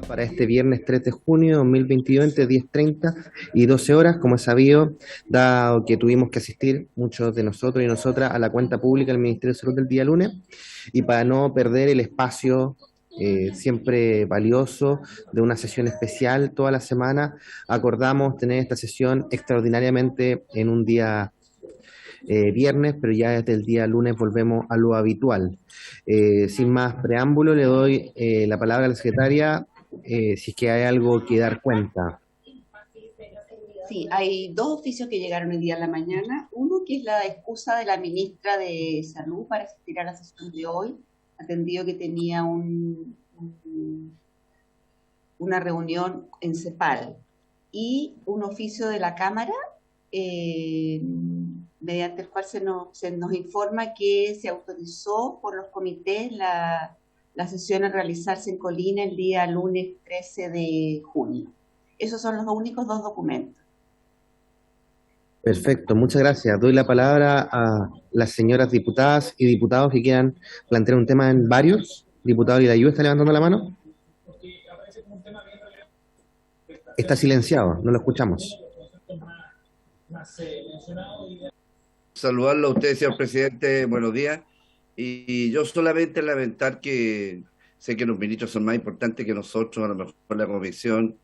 Para este viernes 3 de junio de 2022 entre 10:30 y 12 horas, como es sabido, dado que tuvimos que asistir muchos de nosotros y nosotras a la cuenta pública del Ministerio de Salud del día lunes, y para no perder el espacio siempre valioso de una sesión especial toda la semana, acordamos tener esta sesión extraordinariamente en un día viernes, pero ya desde el día lunes volvemos a lo habitual. Sin más preámbulo, le doy la palabra a la secretaria, si es que hay algo que dar cuenta. Sí, hay dos oficios que llegaron el día de la mañana. Uno que es la excusa de la ministra de Salud para asistir a la sesión de hoy, atendido que tenía una reunión en CEPAL. Y un oficio de la Cámara, mediante el cual se nos informa que se autorizó por los comités la sesión a realizarse en Colina el día lunes 13 de junio. Esos son los únicos dos documentos. Perfecto, muchas gracias. Doy la palabra a las señoras diputadas y diputados que quieran plantear un tema en varios. Diputado Lirayú, ¿está levantando la mano? Está silenciado, no lo escuchamos. Saludarlo a usted, señor presidente, buenos días. Y yo solamente lamentar que sé que los ministros son más importantes que nosotros, a lo mejor la comisión,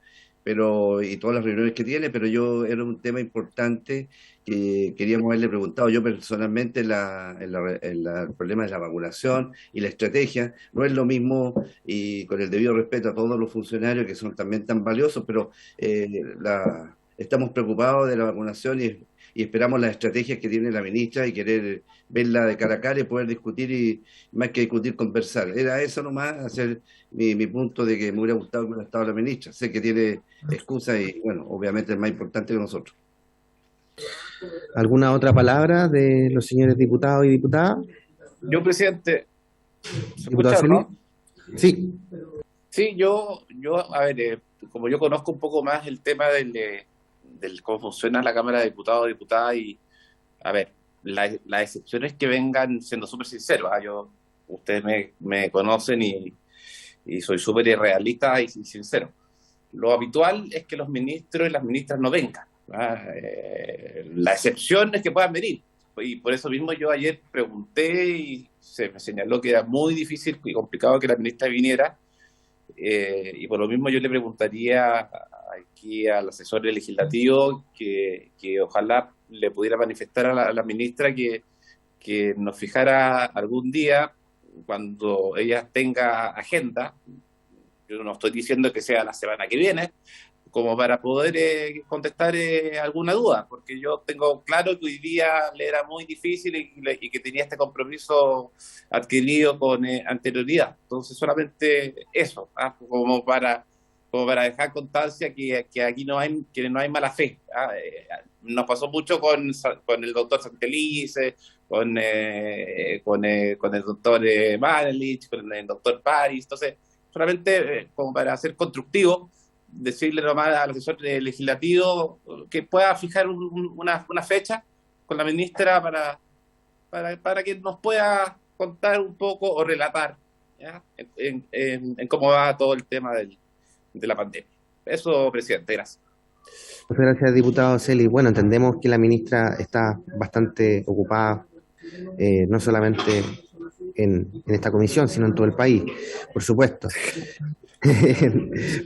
y todas las reuniones que tiene, pero era un tema importante que queríamos haberle preguntado. Yo personalmente, el problema de la vacunación y la estrategia, no es lo mismo, y con el debido respeto a todos los funcionarios que son también tan valiosos, pero estamos preocupados de la vacunación y esperamos las estrategias que tiene la ministra y querer verla de cara a cara y poder discutir, y más que discutir, conversar. Era eso nomás, hacer mi punto de que me hubiera gustado que hubiera estado la ministra. Sé que tiene excusas y, bueno, obviamente es más importante que nosotros. ¿Alguna otra palabra de los señores diputados y diputadas? Yo, presidente, ¿Diputado Celi? ¿no? Sí. Sí, a ver, como yo conozco un poco más el tema del cómo funciona la Cámara de Diputados y Diputadas, y a ver, las excepciones que vengan, siendo súper sincero, ustedes me conocen y soy súper realista y sincero. Lo habitual es que los ministros y las ministras no vengan. La excepción es que puedan venir, y por eso mismo yo ayer pregunté y se me señaló que era muy difícil y complicado que la ministra viniera, y por lo mismo yo le preguntaría aquí al asesor legislativo que ojalá le pudiera manifestar a la ministra que nos fijara algún día cuando ella tenga agenda. Yo no estoy diciendo que sea la semana que viene, como para poder contestar alguna duda, porque yo tengo claro que hoy día le era muy difícil y que tenía este compromiso adquirido con anterioridad. Entonces solamente eso, como para dejar constancia que aquí no hay mala fe. Nos pasó mucho con el doctor Santelice, con el doctor Manelich, con el doctor Paris. Entonces solamente como para ser constructivo, decirle nomás al asesor legislativo que pueda fijar una fecha con la ministra para que nos pueda contar un poco o relatar, ¿ya? En cómo va todo el tema de la pandemia. Eso, presidente, gracias. Muchas gracias, diputado Celi. Bueno, entendemos que la ministra está bastante ocupada, no solamente en esta comisión, sino en todo el país, por supuesto.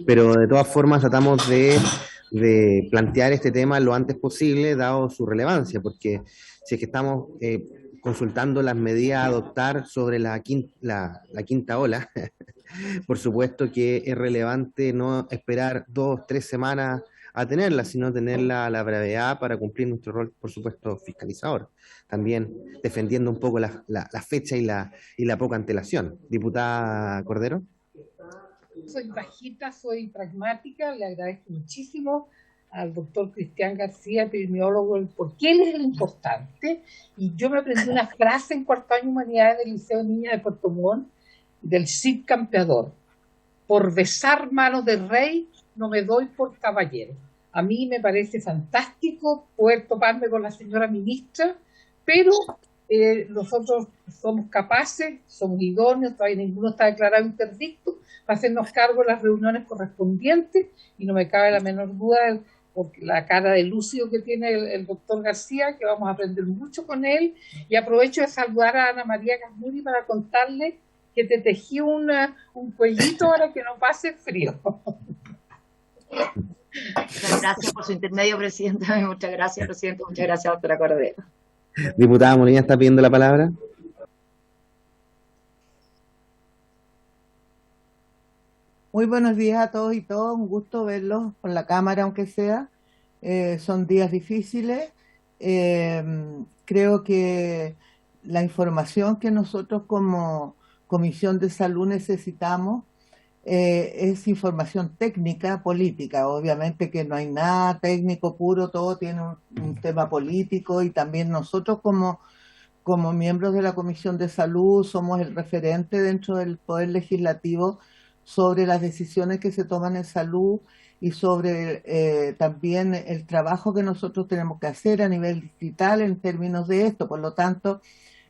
Pero de todas formas tratamos de plantear este tema lo antes posible, dado su relevancia, porque si es que estamos consultando las medidas a adoptar sobre la quinta ola, por supuesto que es relevante no esperar 2-3 semanas a tenerla, sino tenerla a la brevedad para cumplir nuestro rol, por supuesto, fiscalizador. También defendiendo un poco la fecha y la poca antelación. Diputada Cordero. Soy bajita, soy pragmática, le agradezco muchísimo al doctor Cristian García, epidemiólogo, porque él es el importante, y yo me aprendí una frase en cuarto año de humanidades del Liceo Niña de Puerto Montt, del Cid Campeador: por besar manos de rey no me doy por caballero. A mí me parece fantástico poder toparme con la señora ministra, pero nosotros somos capaces, somos idóneos, todavía ninguno está declarado interdicto, para hacernos cargo de las reuniones correspondientes, y no me cabe la menor duda por la cara de lúcido que tiene el doctor García, que vamos a aprender mucho con él. Y aprovecho de saludar a Ana María Gasmuri para contarle que te tejí un cuellito para que no pase frío. Muchas gracias por su intermedio, presidente. Muchas gracias, presidente. Muchas gracias, doctora Cordero. Diputada Molina está pidiendo la palabra. Muy buenos días a todos y todas, un gusto verlos con la cámara, aunque sea. Son días difíciles. Creo que la información que nosotros como Comisión de Salud necesitamos es información técnica, política. Obviamente que no hay nada técnico puro, todo tiene un tema político, y también nosotros como miembros de la Comisión de Salud somos el referente dentro del Poder Legislativo sobre las decisiones que se toman en salud y sobre también el trabajo que nosotros tenemos que hacer a nivel distrital en términos de esto. Por lo tanto,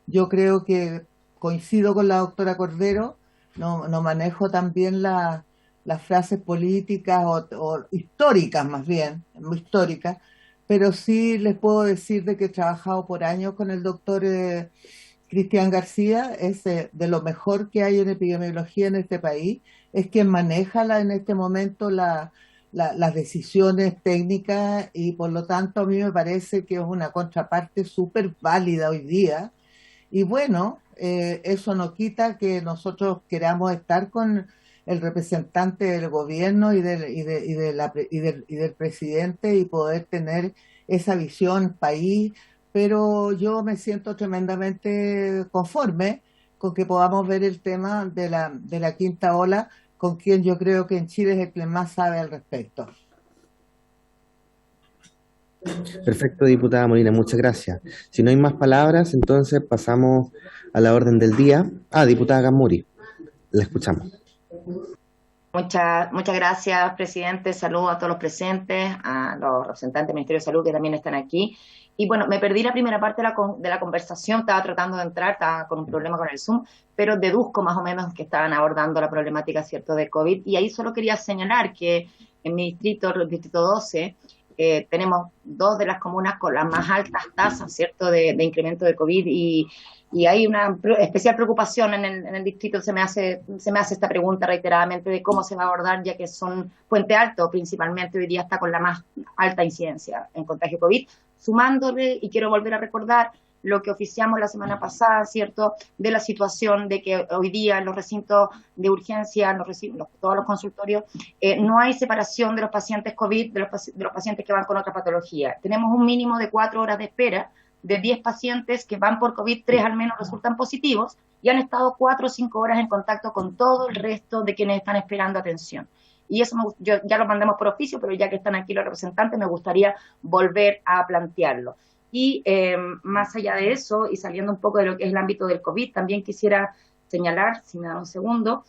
yo creo que coincido con la doctora Cordero, no manejo también las frases políticas o históricas, más bien, muy históricas, pero sí les puedo decir de que he trabajado por años con el doctor Cristian García. Es de lo mejor que hay en epidemiología en este país, es quien maneja en este momento las decisiones técnicas, y por lo tanto a mí me parece que es una contraparte súper válida hoy día. Y bueno, eso no quita que nosotros queramos estar con el representante del gobierno y del presidente, y poder tener esa visión país, pero yo me siento tremendamente conforme con que podamos ver el tema de la quinta ola, con quien yo creo que en Chile es el que más sabe al respecto. Perfecto, diputada Molina, muchas gracias. Si no hay más palabras, entonces pasamos a la orden del día. Diputada Gasmuri, la escuchamos. Muchas gracias, presidente. Saludos a todos los presentes, a los representantes del Ministerio de Salud que también están aquí. Y bueno, me perdí la primera parte de la conversación, estaba tratando de entrar, estaba con un problema con el Zoom, pero deduzco más o menos que estaban abordando la problemática, ¿cierto?, de COVID. Y ahí solo quería señalar que en mi distrito, el distrito 12, tenemos dos de las comunas con las más altas tasas, ¿cierto?, de incremento de COVID, y hay una especial preocupación en el distrito. Se me hace esta pregunta reiteradamente de cómo se va a abordar, ya que son Puente Alto principalmente hoy día está con la más alta incidencia en contagio COVID, sumándole, y quiero volver a recordar lo que oficiamos la semana pasada, ¿cierto?, de la situación de que hoy día en los recintos de urgencia, todos los consultorios, no hay separación de los pacientes COVID de los pacientes que van con otra patología. Tenemos un mínimo de 4 horas de espera. De 10 pacientes que van por COVID, 3 al menos resultan positivos y han estado 4 o 5 horas en contacto con todo el resto de quienes están esperando atención. Y eso ya lo mandamos por oficio, pero ya que están aquí los representantes, me gustaría volver a plantearlo. Y más allá de eso, y saliendo un poco de lo que es el ámbito del COVID, también quisiera señalar, si me da un segundo,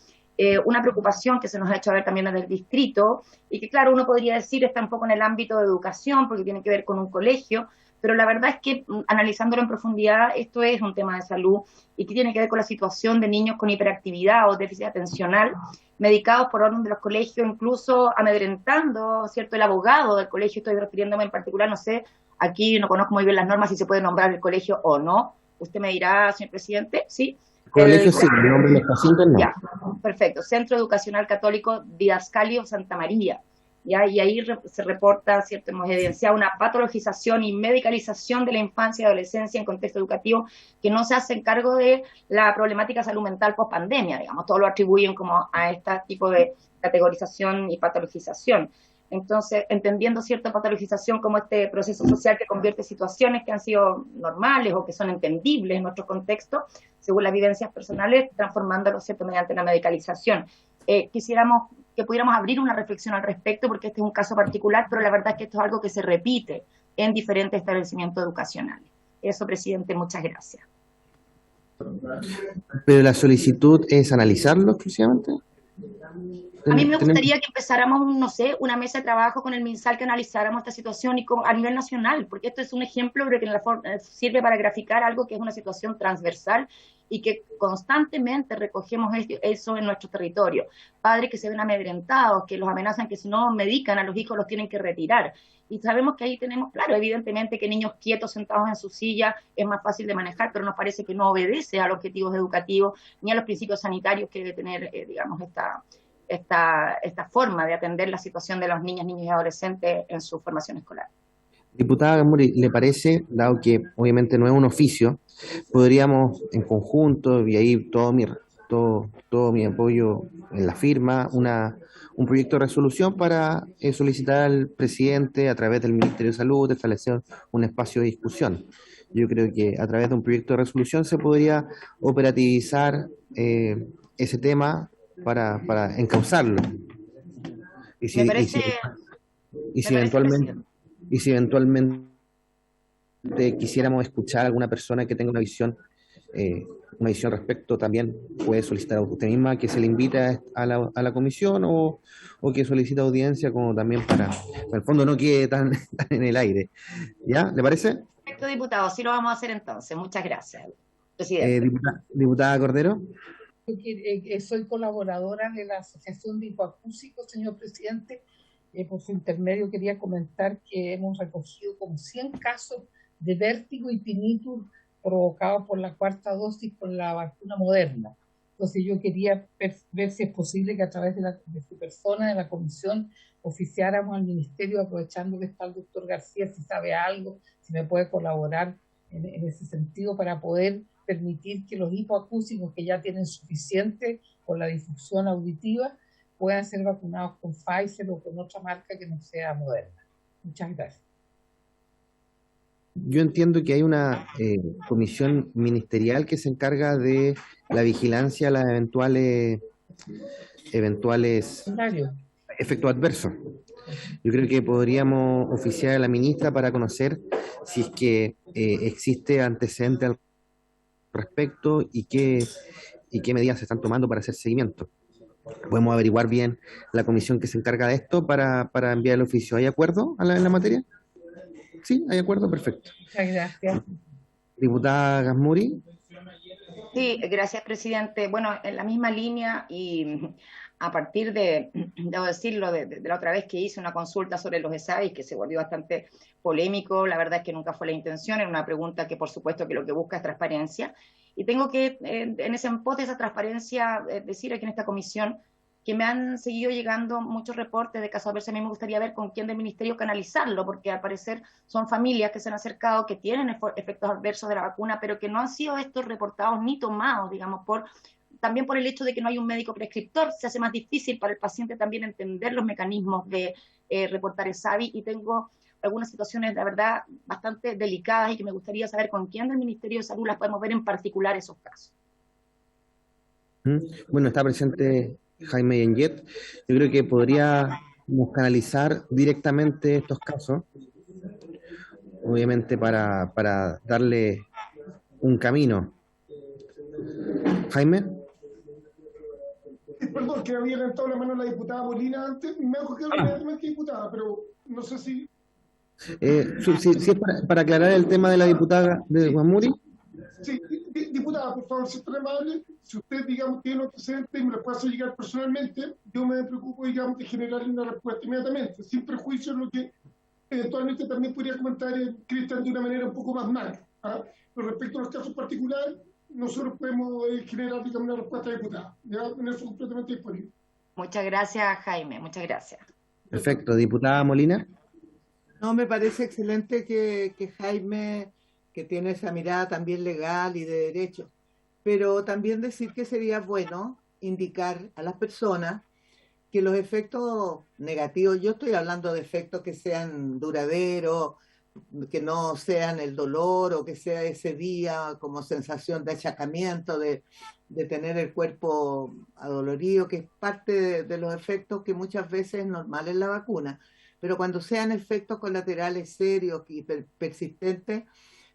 una preocupación que se nos ha hecho ver también desde el distrito, y que claro, uno podría decir está un poco en el ámbito de educación, porque tiene que ver con un colegio, pero la verdad es que analizándolo en profundidad, esto es un tema de salud y que tiene que ver con la situación de niños con hiperactividad o déficit atencional, medicados por orden de los colegios, incluso amedrentando, ¿cierto?, el abogado del colegio. Estoy refiriéndome en particular, no sé, aquí no conozco muy bien las normas, si se puede nombrar el colegio o no. Usted me dirá, señor presidente, ¿sí? Colegio sí, el nombre de los pacientes no. Ya, perfecto. Centro Educacional Católico Didascalio Santa María. ¿Ya? Y ahí se reporta, ¿cierto?, hemos evidenciado una patologización y medicalización de la infancia y adolescencia en contexto educativo que no se hacen cargo de la problemática de salud mental post pandemia, digamos, todo lo atribuyen como a este tipo de categorización y patologización. Entonces, entendiendo cierta patologización como este proceso social que convierte situaciones que han sido normales o que son entendibles en nuestro contexto, según las vivencias personales, transformándolo, ¿cierto?, mediante la medicalización. Quisiéramos que pudiéramos abrir una reflexión al respecto, porque este es un caso particular, pero la verdad es que esto es algo que se repite en diferentes establecimientos educacionales. Eso, presidente, muchas gracias. ¿Pero la solicitud es analizarlo exclusivamente? A mí me tenemos, gustaría que empezáramos, no sé, una mesa de trabajo con el MinSal que analizáramos esta situación y a nivel nacional, porque esto es un ejemplo de que sirve para graficar algo que es una situación transversal y que constantemente recogemos eso en nuestro territorio. Padres que se ven amedrentados, que los amenazan que si no medican a los hijos los tienen que retirar. Y sabemos que ahí tenemos, claro, evidentemente que niños quietos sentados en su silla es más fácil de manejar, pero nos parece que no obedece a los objetivos educativos ni a los principios sanitarios que debe tener, digamos, esta forma de atender la situación de los niños y adolescentes en su formación escolar. diputada Gamuri, ¿le parece, dado que obviamente no es un oficio, podríamos en conjunto, y ahí todo mi apoyo en la firma, un proyecto de resolución para solicitar al presidente a través del Ministerio de Salud de establecer un espacio de discusión? Yo creo que a través de un proyecto de resolución se podría operativizar ese tema para encauzarlo. Y si, Me y parece, si, y me si parece, eventualmente, presidente. y si eventualmente quisiéramos escuchar a alguna persona que tenga una visión respecto, también puede solicitar a usted misma que se le invite a la comisión o que solicite audiencia, como también para el fondo no quede tan en el aire. ¿Ya? ¿Le parece? Perfecto, diputado, sí lo vamos a hacer entonces. Muchas gracias, presidente. Diputada Cordero. Soy colaboradora de la Asociación de Hipoacúsicos, señor presidente. Por su intermedio quería comentar que hemos recogido como 100 casos de vértigo y tinnitus provocados por la cuarta dosis con la vacuna Moderna. Entonces yo quería ver si es posible que a través de su persona, de la comisión, oficiáramos al ministerio, aprovechando que está el doctor García, si sabe algo, si me puede colaborar en ese sentido para poder permitir que los hipoacúsicos que ya tienen suficiente con la difusión auditiva puedan ser vacunados con Pfizer o con otra marca que no sea Moderna. Muchas gracias. Yo entiendo que hay una comisión ministerial que se encarga de la vigilancia a las eventuales efectos adversos. Yo creo que podríamos oficiar a la ministra para conocer si es que existe antecedente al respecto y qué medidas se están tomando para hacer seguimiento. Podemos averiguar bien la comisión que se encarga de esto para enviar el oficio. ¿Hay acuerdo en la materia? Sí, hay acuerdo, perfecto. Muchas gracias. Diputada Gasmuri. Sí, gracias, presidente. Bueno, en la misma línea y a partir debo decirlo, de la otra vez que hice una consulta sobre los ESAIS, que se volvió bastante polémico, la verdad es que nunca fue la intención, era una pregunta que por supuesto que lo que busca es transparencia. Y tengo que, en pos de esa transparencia, decir aquí en esta comisión que me han seguido llegando muchos reportes de casos adversos. A mí me gustaría ver con quién del ministerio canalizarlo, porque al parecer son familias que se han acercado, que tienen efectos adversos de la vacuna, pero que no han sido estos reportados ni tomados, digamos, también por el hecho de que no hay un médico prescriptor. Se hace más difícil para el paciente también entender los mecanismos de reportar el SAVI, y tengo algunas situaciones, la verdad, bastante delicadas y que me gustaría saber con quién del Ministerio de Salud las podemos ver en particular esos casos. Bueno, está presente Jaime Yenget. Yo creo que podríamos canalizar directamente estos casos, obviamente para darle un camino. Jaime. Perdón, que había levantado la mano la diputada Molina antes. Me ha cogido inmediatamente diputada, pero no sé si... Si es para aclarar el tema de la diputada de Guamuri. Sí, diputada, por favor, si es tan amable, si usted, digamos, tiene un antecedente y me lo puede hacer llegar personalmente, yo me preocupo, digamos, de generarle una respuesta inmediatamente, sin prejuicio en lo que eventualmente también podría comentar Cristian de una manera un poco más macro. Pero respecto a los casos particulares, nosotros podemos generar, digamos, una respuesta diputada. Ya en eso completamente disponible. Muchas gracias, Jaime, muchas gracias. Perfecto. Diputada Molina. No, me parece excelente que Jaime, que tiene esa mirada también legal y de derecho, pero también decir que sería bueno indicar a las personas que los efectos negativos, yo estoy hablando de efectos que sean duraderos, que no sean el dolor o que sea ese día como sensación de achacamiento, de tener el cuerpo adolorido, que es parte de los efectos que muchas veces es normal en la vacuna. Pero cuando sean efectos colaterales serios y persistentes,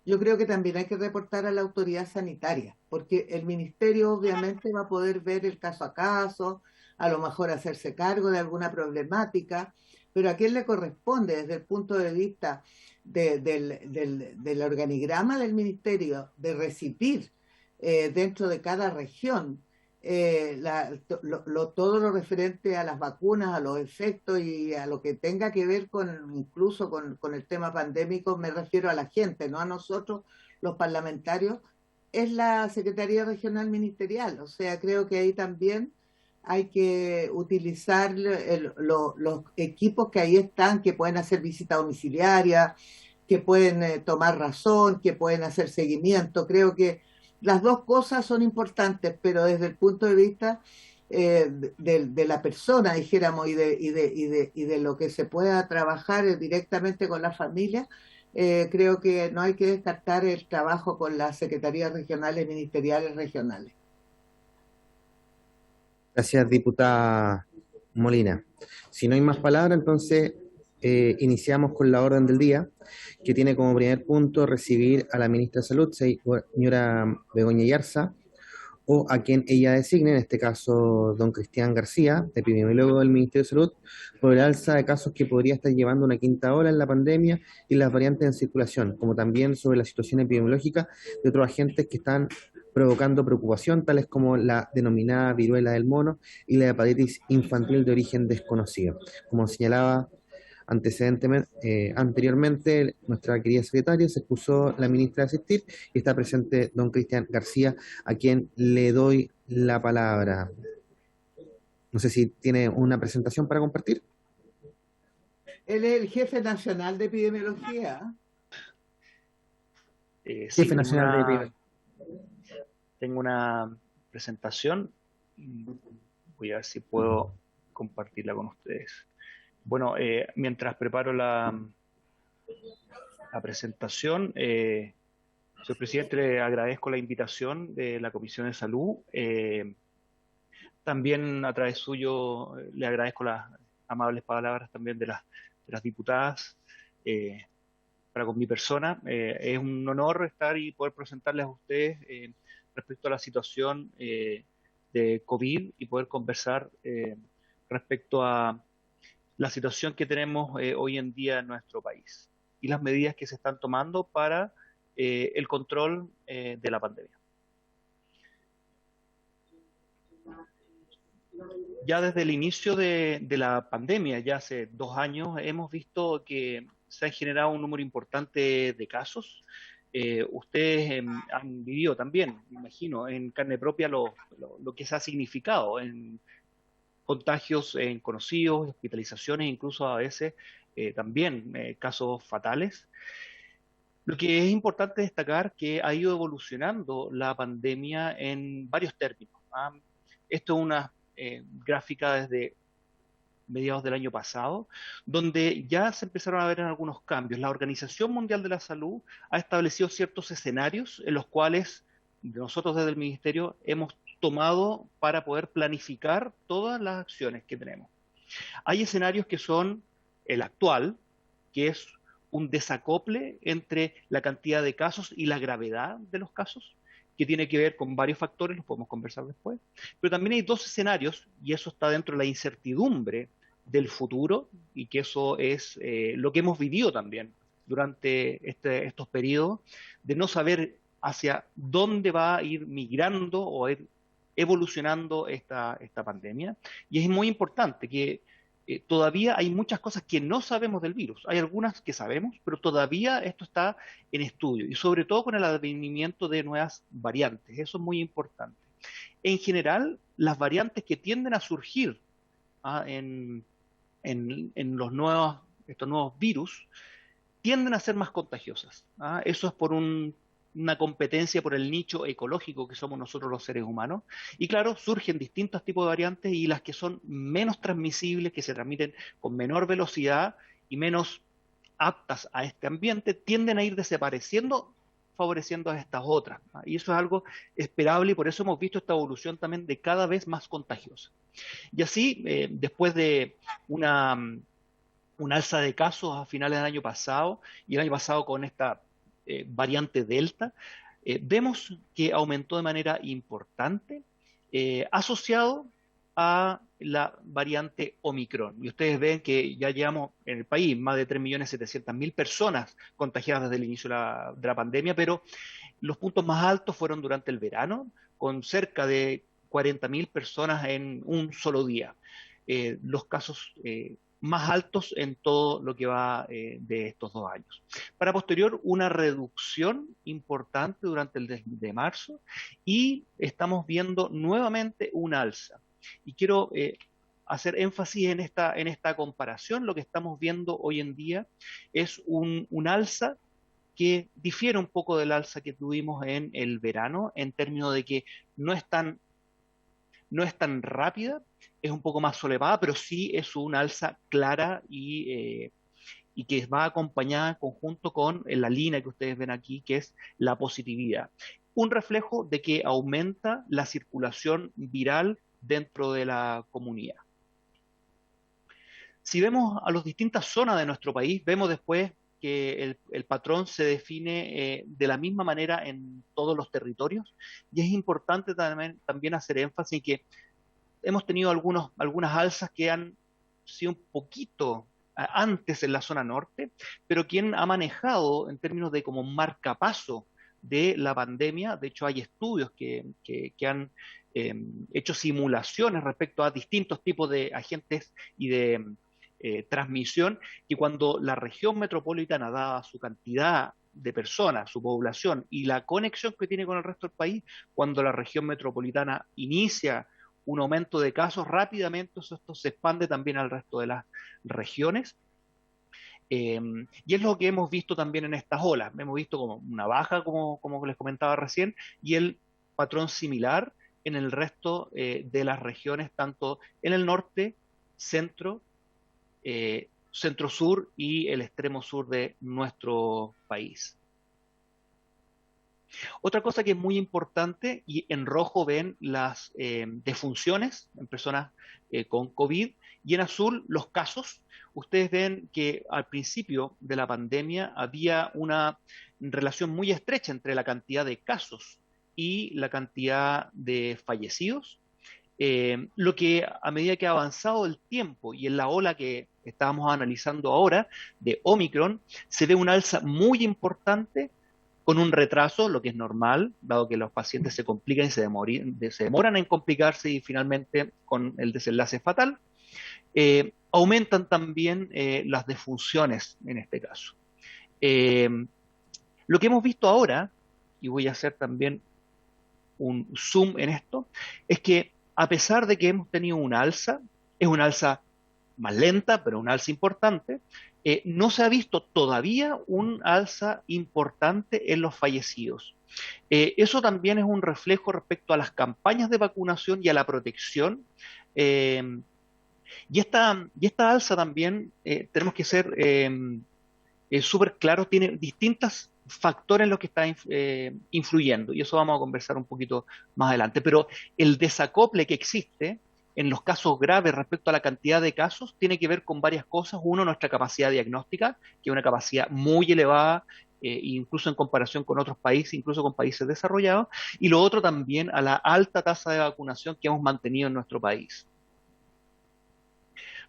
yo creo que también hay que reportar a la autoridad sanitaria, porque el ministerio obviamente va a poder ver el caso a caso, a lo mejor hacerse cargo de alguna problemática, pero a quién le corresponde desde el punto de vista del organigrama del ministerio, de recibir dentro de cada región todo lo referente a las vacunas, a los efectos y a lo que tenga que ver incluso con el tema pandémico. Me refiero a la gente, no a nosotros los parlamentarios, es la Secretaría Regional Ministerial. O sea, creo que ahí también hay que utilizar los equipos que ahí están, que pueden hacer visita domiciliaria, que pueden tomar razón, que pueden hacer seguimiento. Creo que las dos cosas son importantes, pero desde el punto de vista de la persona, dijéramos, y de lo que se pueda trabajar directamente con la familia, creo que no hay que descartar el trabajo con las secretarías regionales, ministeriales regionales. Gracias, diputada Molina. Si no hay más palabras, entonces iniciamos con la orden del día, que tiene como primer punto recibir a la ministra de Salud, señora Begoña Yarza, o a quien ella designe, en este caso don Cristian García, epidemiólogo del Ministerio de Salud, por el alza de casos que podría estar llevando una quinta ola en la pandemia y las variantes en circulación, como también sobre la situación epidemiológica de otros agentes que están provocando preocupación, tales como la denominada viruela del mono y la hepatitis infantil de origen desconocido. Como señalaba anteriormente, nuestra querida secretaria, se excusó la ministra de asistir y está presente don Cristian García, a quien le doy la palabra. No sé si tiene una presentación para compartir. Él es el jefe nacional de epidemiología. Jefe nacional de epidemiología. Tengo una presentación. Voy a ver si puedo compartirla con ustedes. Bueno, mientras preparo la presentación, señor presidente, le agradezco la invitación de la Comisión de Salud. También a través suyo le agradezco las amables palabras también de las diputadas para con mi persona. Es un honor estar y poder presentarles a ustedes respecto a la situación de COVID y poder conversar respecto a la situación que tenemos hoy en día en nuestro país y las medidas que se están tomando para el control de la pandemia. Ya desde el inicio de la pandemia, ya hace 2 años, hemos visto que se ha generado un número importante de casos. Ustedes han vivido también, me imagino, en carne propia lo que se ha significado en contagios en conocidos, hospitalizaciones, incluso a veces también casos fatales. Lo que es importante destacar que ha ido evolucionando la pandemia en varios términos. Esto es una gráfica desde mediados del año pasado, donde ya se empezaron a ver algunos cambios. La Organización Mundial de la Salud ha establecido ciertos escenarios en los cuales nosotros desde el Ministerio hemos tomado para poder planificar todas las acciones que tenemos. Hay escenarios que son el actual, que es un desacople entre la cantidad de casos y la gravedad de los casos, que tiene que ver con varios factores, los podemos conversar después. Pero también hay 2 escenarios, y eso está dentro de la incertidumbre del futuro, y que eso es lo que hemos vivido también durante estos periodos, de no saber hacia dónde va a ir migrando o ir evolucionando esta pandemia. Y es muy importante que todavía hay muchas cosas que no sabemos del virus. Hay algunas que sabemos, pero todavía esto está en estudio, y sobre todo con el advenimiento de nuevas variantes. Eso es muy importante. En general, las variantes que tienden a surgir en estos nuevos virus tienden a ser más contagiosas. Eso es por una competencia por el nicho ecológico que somos nosotros los seres humanos. Y claro, surgen distintos tipos de variantes, y las que son menos transmisibles, que se transmiten con menor velocidad y menos aptas a este ambiente, tienden a ir desapareciendo, favoreciendo a estas otras. Y eso es algo esperable, y por eso hemos visto esta evolución también de cada vez más contagiosa. Y así, después de un alza de casos a finales del año pasado, y el año pasado con esta variante Delta, vemos que aumentó de manera importante, asociado a la variante Omicron. Y ustedes ven que ya llevamos en el país más de 3.700.000 personas contagiadas desde el inicio de la pandemia, pero los puntos más altos fueron durante el verano, con cerca de 40.000 personas en un solo día. Los casos más altos en todo lo que va de estos 2 años. Para posterior, una reducción importante durante el de marzo, y estamos viendo nuevamente un alza. Y quiero hacer énfasis en esta comparación. Lo que estamos viendo hoy en día es un alza que difiere un poco del alza que tuvimos en el verano, en términos de que no es tan rápida, es un poco más solevada, pero sí es un alza clara y que va acompañada en conjunto con la línea que ustedes ven aquí, que es la positividad. Un reflejo de que aumenta la circulación viral dentro de la comunidad. Si vemos a las distintas zonas de nuestro país, vemos después que el patrón se define de la misma manera en todos los territorios, y es importante también hacer énfasis en que hemos tenido algunas alzas que han sido un poquito antes en la zona norte, pero quien ha manejado en términos de como marcapaso de la pandemia, de hecho hay estudios que han hecho simulaciones respecto a distintos tipos de agentes y de transmisión, que cuando la región metropolitana, dada su cantidad de personas, su población y la conexión que tiene con el resto del país, cuando la región metropolitana inicia un aumento de casos, rápidamente esto se expande también al resto de las regiones. Y es lo que hemos visto también en estas olas. Hemos visto como una baja, como les comentaba recién, y el patrón similar en el resto de las regiones, tanto en el norte, centro, centro-sur y el extremo sur de nuestro país. Otra cosa que es muy importante, y en rojo ven las defunciones en personas con COVID, y en azul los casos. Ustedes ven que al principio de la pandemia había una relación muy estrecha entre la cantidad de casos y la cantidad de fallecidos. Lo que a medida que ha avanzado el tiempo y en la ola que estábamos analizando ahora de Omicron, se ve un alza muy importante con un retraso, lo que es normal, dado que los pacientes se complican y se demoran en complicarse y finalmente con el desenlace fatal. Aumentan también las defunciones en este caso. Lo que hemos visto ahora, y voy a hacer también un zoom en esto, es que a pesar de que hemos tenido una alza, es una alza más lenta, pero una alza importante, no se ha visto todavía un alza importante en los fallecidos. Eso también es un reflejo respecto a las campañas de vacunación y a la protección. Y esta alza también, tenemos que ser súper claros, tiene distintos factores en los que está influyendo, y eso vamos a conversar un poquito más adelante. Pero el desacople que existe en los casos graves respecto a la cantidad de casos tiene que ver con varias cosas. Uno, nuestra capacidad diagnóstica, que es una capacidad muy elevada, incluso en comparación con otros países, incluso con países desarrollados, y lo otro también a la alta tasa de vacunación que hemos mantenido en nuestro país.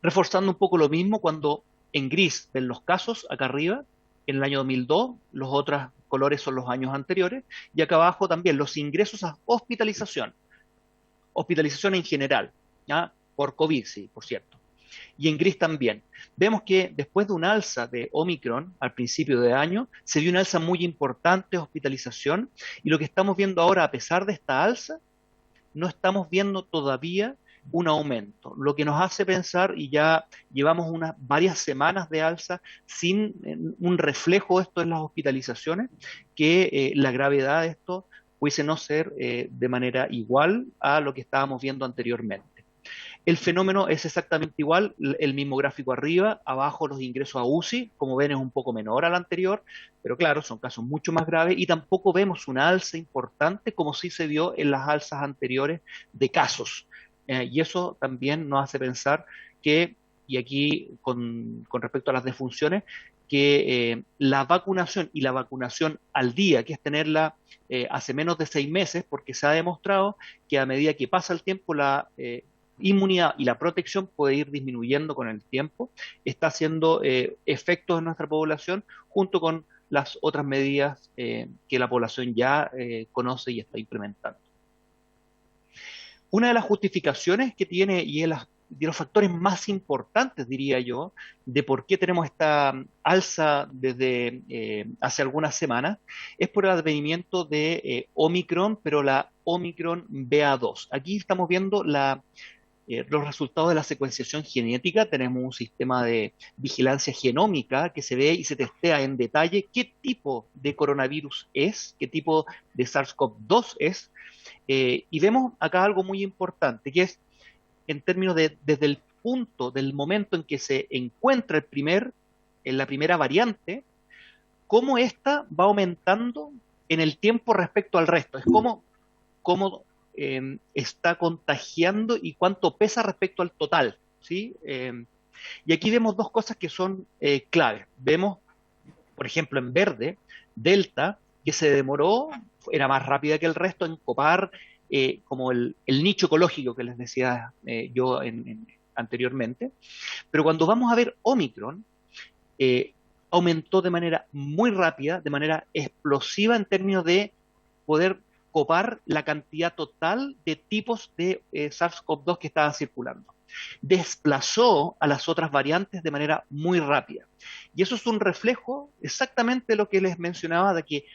Reforzando un poco lo mismo, cuando en gris ven los casos acá arriba, en el año 2002, los otros colores son los años anteriores, y acá abajo también los ingresos a hospitalización en general, ¿ya? Por COVID, sí, por cierto. Y en gris también. Vemos que después de un alza de Omicron al principio de año, se vio una alza muy importante de hospitalización, y lo que estamos viendo ahora, a pesar de esta alza, no estamos viendo todavía un aumento, lo que nos hace pensar, y ya llevamos varias semanas de alza sin un reflejo de esto en las hospitalizaciones, que la gravedad de esto pudiese no ser de manera igual a lo que estábamos viendo anteriormente. El fenómeno es exactamente igual, el mismo gráfico arriba, abajo los ingresos a UCI, como ven es un poco menor al anterior, pero claro, son casos mucho más graves, y tampoco vemos una alza importante como sí se vio en las alzas anteriores de casos. Y eso también nos hace pensar que, y aquí con respecto a las defunciones, que la vacunación y la vacunación al día, que es tenerla hace menos de 6 meses, porque se ha demostrado que a medida que pasa el tiempo inmunidad y la protección puede ir disminuyendo con el tiempo, está haciendo efectos en nuestra población junto con las otras medidas que la población ya conoce y está implementando. Una de las justificaciones que tiene y es de los factores más importantes, diría yo, de por qué tenemos esta alza desde hace algunas semanas, es por el advenimiento de Omicron, pero la Omicron BA2. Aquí estamos viendo los resultados de la secuenciación genética. Tenemos un sistema de vigilancia genómica que se ve y se testea en detalle qué tipo de coronavirus es, qué tipo de SARS-CoV-2 es, y vemos acá algo muy importante, que es en términos de desde el punto del momento en que se encuentra en la primera variante, cómo ésta va aumentando en el tiempo respecto al resto. Es cómo está contagiando y cuánto pesa respecto al total, ¿sí? Y aquí vemos dos cosas que son claves. Vemos, por ejemplo, en verde, Delta, que se demoró, era más rápida que el resto en copar como el nicho ecológico que les decía yo anteriormente. Pero cuando vamos a ver Omicron, aumentó de manera muy rápida, de manera explosiva en términos de poder copar la cantidad total de tipos de SARS-CoV-2 que estaban circulando. Desplazó a las otras variantes de manera muy rápida. Y eso es un reflejo exactamente de lo que les mencionaba, de que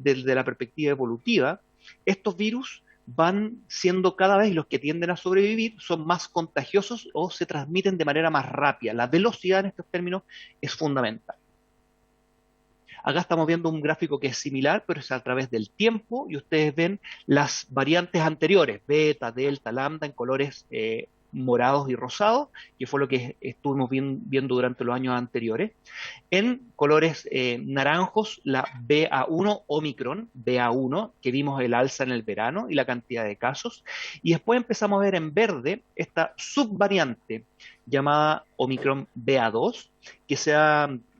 desde la perspectiva evolutiva, estos virus van siendo cada vez, los que tienden a sobrevivir, son más contagiosos o se transmiten de manera más rápida. La velocidad en estos términos es fundamental. Acá estamos viendo un gráfico que es similar, pero es a través del tiempo, y ustedes ven las variantes anteriores, beta, delta, lambda, en colores morados y rosados, que fue lo que estuvimos viendo durante los años anteriores. En colores naranjos, la BA1 Omicron, BA1, que vimos el alza en el verano y la cantidad de casos. Y después empezamos a ver en verde esta subvariante llamada Omicron BA2, que se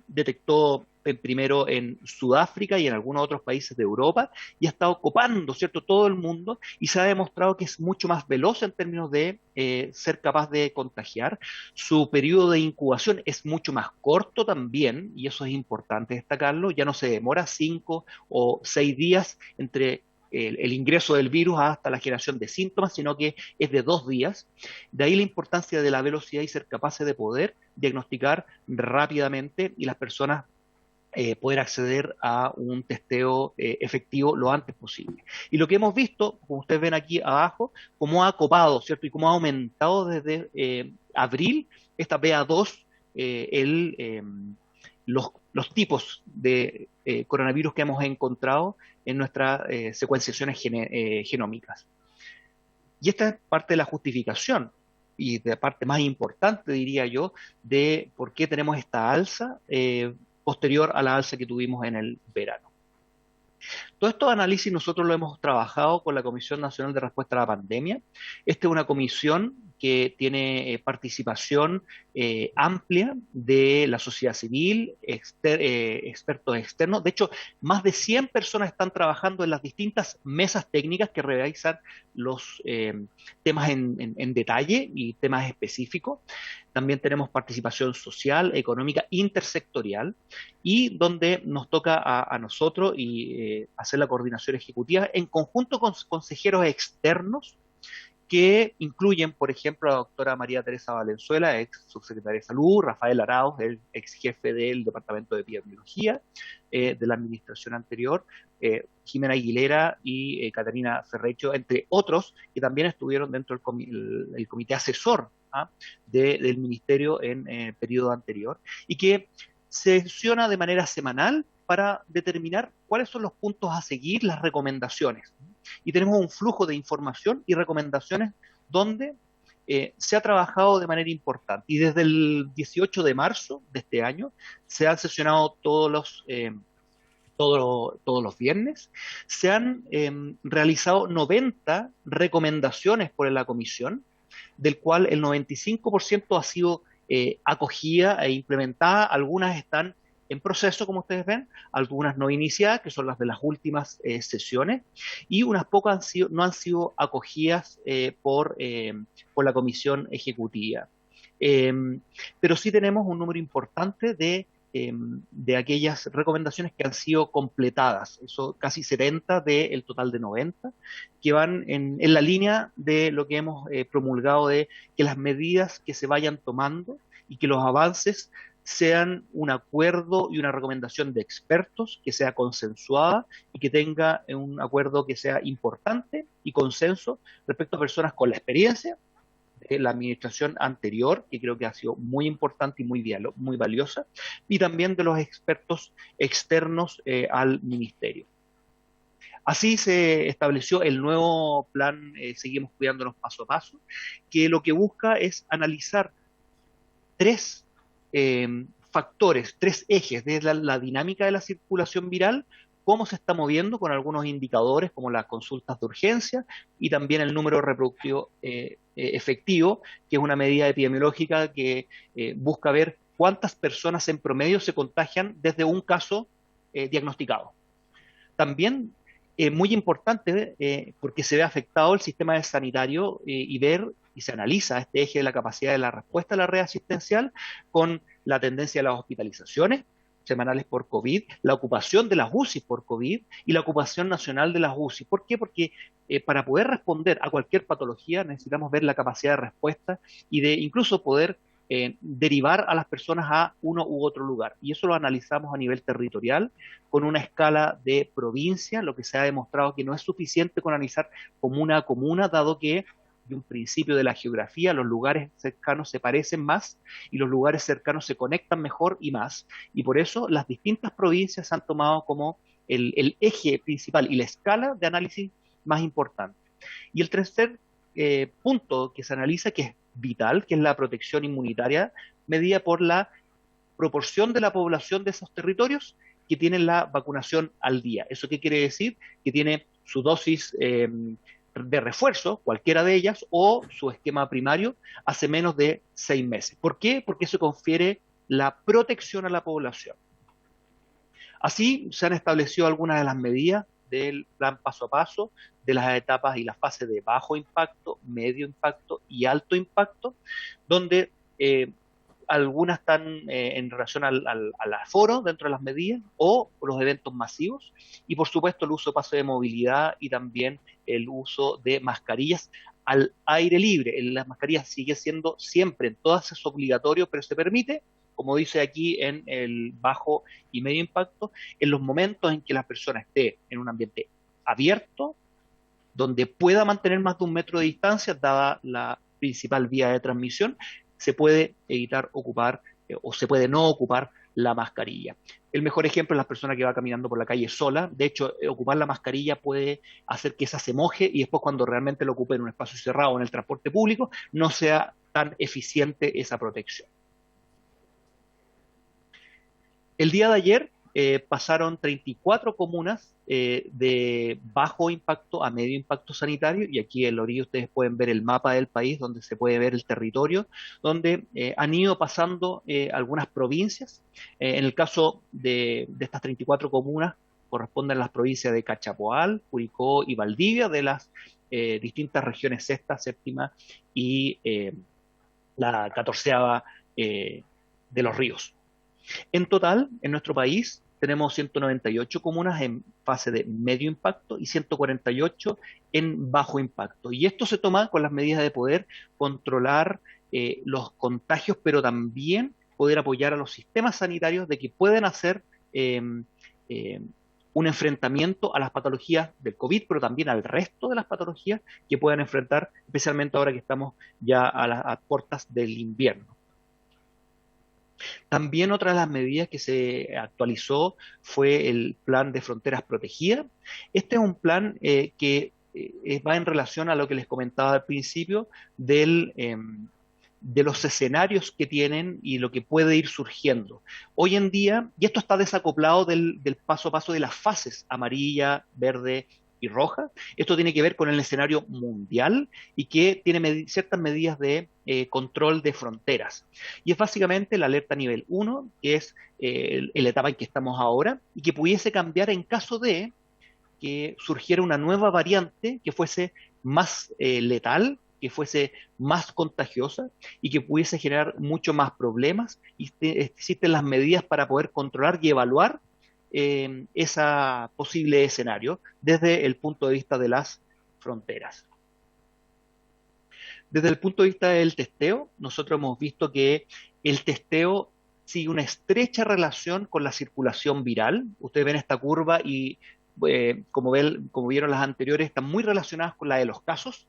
detectó primero en Sudáfrica y en algunos otros países de Europa, y ha estado copando, ¿cierto?, todo el mundo, y se ha demostrado que es mucho más veloz en términos de ser capaz de contagiar. Su periodo de incubación es mucho más corto también, y eso es importante destacarlo. Ya no se demora 5 o 6 días entre el ingreso del virus hasta la generación de síntomas, sino que es de 2 días. De ahí la importancia de la velocidad y ser capaces de poder diagnosticar rápidamente y las personas poder acceder a un testeo efectivo lo antes posible. Y lo que hemos visto, como ustedes ven aquí abajo, cómo ha copado, ¿cierto? Y cómo ha aumentado desde abril esta BA2, los tipos de coronavirus que hemos encontrado en nuestras secuenciaciones genómicas. Y esta es parte de la justificación y de la parte más importante, diría yo, de por qué tenemos esta alza posterior a la alza que tuvimos en el verano. Todos estos análisis nosotros lo hemos trabajado con la Comisión Nacional de Respuesta a la Pandemia. Esta es una comisión que tiene participación amplia de la sociedad civil, expertos externos. De hecho, más de 100 personas están trabajando en las distintas mesas técnicas que realizan los temas en detalle y temas específicos. También tenemos participación social, económica, intersectorial, y donde nos toca a nosotros y hacer la coordinación ejecutiva en conjunto con consejeros externos que incluyen, por ejemplo, a la doctora María Teresa Valenzuela, ex subsecretaria de Salud, Rafael Arauz, el ex jefe del Departamento de Epidemiología de la administración anterior, Jimena Aguilera y Catarina Ferrecho, entre otros, que también estuvieron dentro del comité asesor del Ministerio en el periodo anterior, y que sesiona de manera semanal para determinar cuáles son los puntos a seguir, las recomendaciones. Y tenemos un flujo de información y recomendaciones donde se ha trabajado de manera importante. Y desde el 18 de marzo de este año se han sesionado todos los viernes. Se han realizado 90 recomendaciones por la comisión, del cual el 95% ha sido acogida e implementada. Algunas están en proceso, como ustedes ven, algunas no iniciadas, que son las de las últimas sesiones, y unas pocas no han sido acogidas por la Comisión Ejecutiva. Pero sí tenemos un número importante de aquellas recomendaciones que han sido completadas, eso casi 70 del total de 90, que van en la línea de lo que hemos promulgado, de que las medidas que se vayan tomando y que los avances sean un acuerdo y una recomendación de expertos, que sea consensuada y que tenga un acuerdo que sea importante y consenso respecto a personas con la experiencia de la administración anterior, que creo que ha sido muy importante y muy valiosa, y también de los expertos externos al ministerio. Así se estableció el nuevo plan Seguimos Cuidándonos Paso a Paso, que lo que busca es analizar tres factores, tres ejes de la dinámica de la circulación viral, cómo se está moviendo con algunos indicadores como las consultas de urgencia y también el número reproductivo efectivo, que es una medida epidemiológica que busca ver cuántas personas en promedio se contagian desde un caso diagnosticado. También muy importante porque se ve afectado el sistema sanitario y se analiza este eje de la capacidad de la respuesta a la red asistencial con la tendencia de las hospitalizaciones semanales por COVID, la ocupación de las UCI por COVID y la ocupación nacional de las UCI. ¿Por qué? Porque para poder responder a cualquier patología necesitamos ver la capacidad de respuesta y de incluso poder derivar a las personas a uno u otro lugar. Y eso lo analizamos a nivel territorial con una escala de provincia, lo que se ha demostrado que no es suficiente con analizar comuna a comuna, dado que de un principio de la geografía, los lugares cercanos se parecen más y los lugares cercanos se conectan mejor y más. Y por eso las distintas provincias han tomado como el eje principal y la escala de análisis más importante. Y el tercer punto que se analiza, que es vital, que es la protección inmunitaria, medida por la proporción de la población de esos territorios que tienen la vacunación al día. ¿Eso qué quiere decir? Que tiene su dosis de refuerzo, cualquiera de ellas, o su esquema primario hace menos de 6 meses. ¿Por qué? Porque eso confiere la protección a la población. Así se han establecido algunas de las medidas del plan paso a paso, de las etapas y las fases de bajo impacto, medio impacto y alto impacto, donde algunas están en relación al aforo dentro de las medidas o los eventos masivos, y por supuesto el uso de pase de movilidad y también el uso de mascarillas al aire libre. Las mascarillas sigue siendo siempre, en todas es obligatorio, pero se permite, como dice aquí en el bajo y medio impacto, en los momentos en que la persona esté en un ambiente abierto, donde pueda mantener más de 1 metro de distancia, dada la principal vía de transmisión, se puede evitar ocupar o se puede no ocupar la mascarilla. El mejor ejemplo es la persona que va caminando por la calle sola. De hecho, ocupar la mascarilla puede hacer que esa se moje y después cuando realmente lo ocupe en un espacio cerrado o en el transporte público, no sea tan eficiente esa protección. El día de ayer pasaron 34 comunas de bajo impacto a medio impacto sanitario, y aquí en la orilla ustedes pueden ver el mapa del país donde se puede ver el territorio, donde han ido pasando algunas provincias. En el caso de estas 34 comunas corresponden a las provincias de Cachapoal, Curicó y Valdivia, de las distintas regiones sexta, séptima y la 14ª de Los Ríos. En total, en nuestro país, tenemos 198 comunas en fase de medio impacto y 148 en bajo impacto. Y esto se toma con las medidas de poder controlar los contagios, pero también poder apoyar a los sistemas sanitarios de que pueden hacer un enfrentamiento a las patologías del COVID, pero también al resto de las patologías que puedan enfrentar, especialmente ahora que estamos ya a las puertas del invierno. También otra de las medidas que se actualizó fue el plan de fronteras protegidas. Este es un plan que va en relación a lo que les comentaba al principio de los escenarios que tienen y lo que puede ir surgiendo. Hoy en día, y esto está desacoplado del paso a paso de las fases amarilla, verde y roja. Esto tiene que ver con el escenario mundial y que tiene ciertas medidas de control de fronteras. Y es básicamente la alerta nivel 1, que es la etapa en que estamos ahora, y que pudiese cambiar en caso de que surgiera una nueva variante que fuese más letal, que fuese más contagiosa y que pudiese generar mucho más problemas, y existen las medidas para poder controlar y evaluar ese posible escenario desde el punto de vista de las fronteras. Desde el punto de vista del testeo, nosotros hemos visto que el testeo sigue una estrecha relación con la circulación viral. Ustedes ven esta curva y como vieron las anteriores, están muy relacionadas con la de los casos.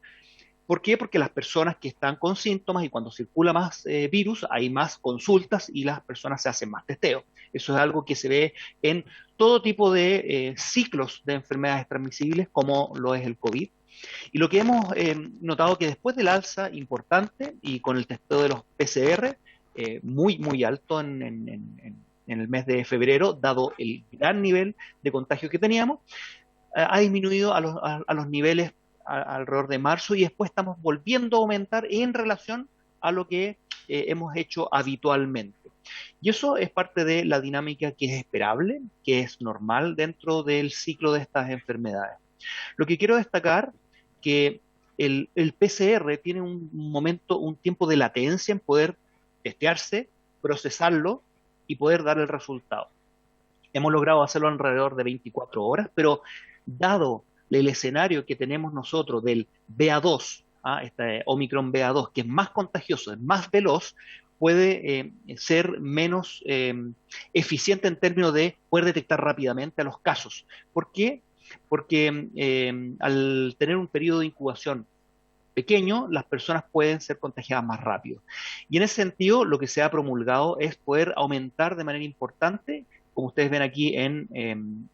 ¿Por qué? Porque las personas que están con síntomas, y cuando circula más virus, hay más consultas y las personas se hacen más testeo. Eso es algo que se ve en todo tipo de ciclos de enfermedades transmisibles, como lo es el COVID. Y lo que hemos notado que después del alza importante y con el testeo de los PCR muy alto en el mes de febrero, dado el gran nivel de contagio que teníamos, ha disminuido a los niveles alrededor de marzo, y después estamos volviendo a aumentar en relación a lo que hemos hecho habitualmente. Y eso es parte de la dinámica que es esperable, que es normal dentro del ciclo de estas enfermedades. Lo que quiero destacar que el PCR tiene un tiempo de latencia en poder testearse, procesarlo y poder dar el resultado. Hemos logrado hacerlo alrededor de 24 horas, pero dado el escenario que tenemos nosotros del BA2, este Omicron BA2, que es más contagioso, es más veloz, puede ser menos eficiente en términos de poder detectar rápidamente a los casos. ¿Por qué? Porque al tener un periodo de incubación pequeño, las personas pueden ser contagiadas más rápido. Y en ese sentido, lo que se ha promulgado es poder aumentar de manera importante, como ustedes ven aquí en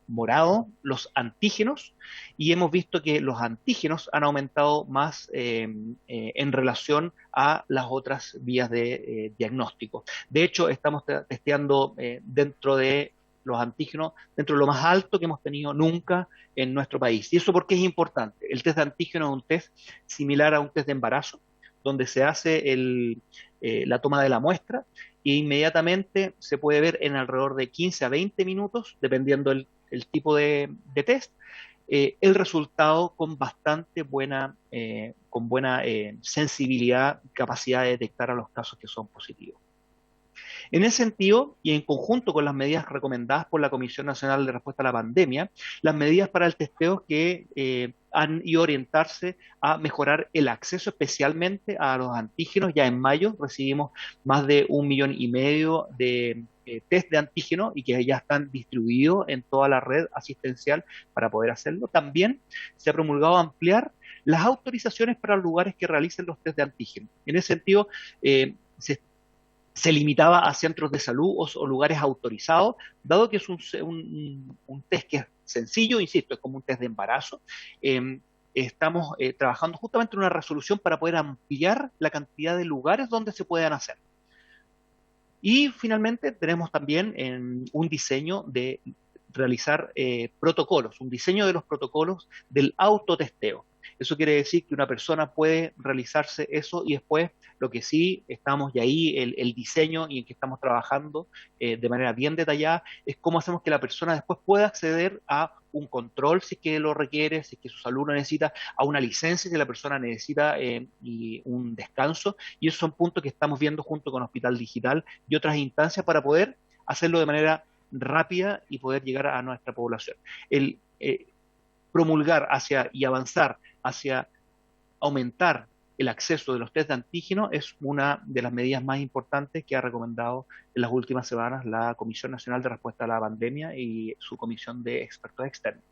morado, los antígenos, y hemos visto que los antígenos han aumentado más en relación a las otras vías de diagnóstico. De hecho, estamos testeando dentro de los antígenos, dentro de lo más alto que hemos tenido nunca en nuestro país. ¿Y eso por qué es importante? El test de antígenos es un test similar a un test de embarazo, donde se hace la toma de la muestra e inmediatamente se puede ver en alrededor de 15 a 20 minutos, dependiendo el tipo de test, el resultado con bastante buena sensibilidad y capacidad de detectar a los casos que son positivos. En ese sentido, y en conjunto con las medidas recomendadas por la Comisión Nacional de Respuesta a la Pandemia, las medidas para el testeo que han ido a orientarse a mejorar el acceso especialmente a los antígenos. Ya en mayo recibimos más de 1,5 millones de test de antígenos y que ya están distribuidos en toda la red asistencial para poder hacerlo. También se ha promulgado ampliar las autorizaciones para los lugares que realicen los test de antígenos. En ese sentido, se limitaba a centros de salud o lugares autorizados, dado que es un test que es sencillo, insisto, es como un test de embarazo. Estamos trabajando justamente en una resolución para poder ampliar la cantidad de lugares donde se puedan hacer. Y finalmente tenemos también un diseño de realizar protocolos, un diseño de los protocolos del autotesteo. Eso quiere decir que una persona puede realizarse eso y después lo que sí estamos, y ahí el diseño y en que estamos trabajando de manera bien detallada, es cómo hacemos que la persona después pueda acceder a un control si es que lo requiere, si es que su salud lo necesita, a una licencia si la persona necesita y un descanso. Y esos son puntos que estamos viendo junto con Hospital Digital y otras instancias para poder hacerlo de manera rápida y poder llegar a nuestra población. El promulgar y avanzar hacia aumentar el acceso de los test de antígeno es una de las medidas más importantes que ha recomendado en las últimas semanas la Comisión Nacional de Respuesta a la Pandemia y su comisión de expertos externos.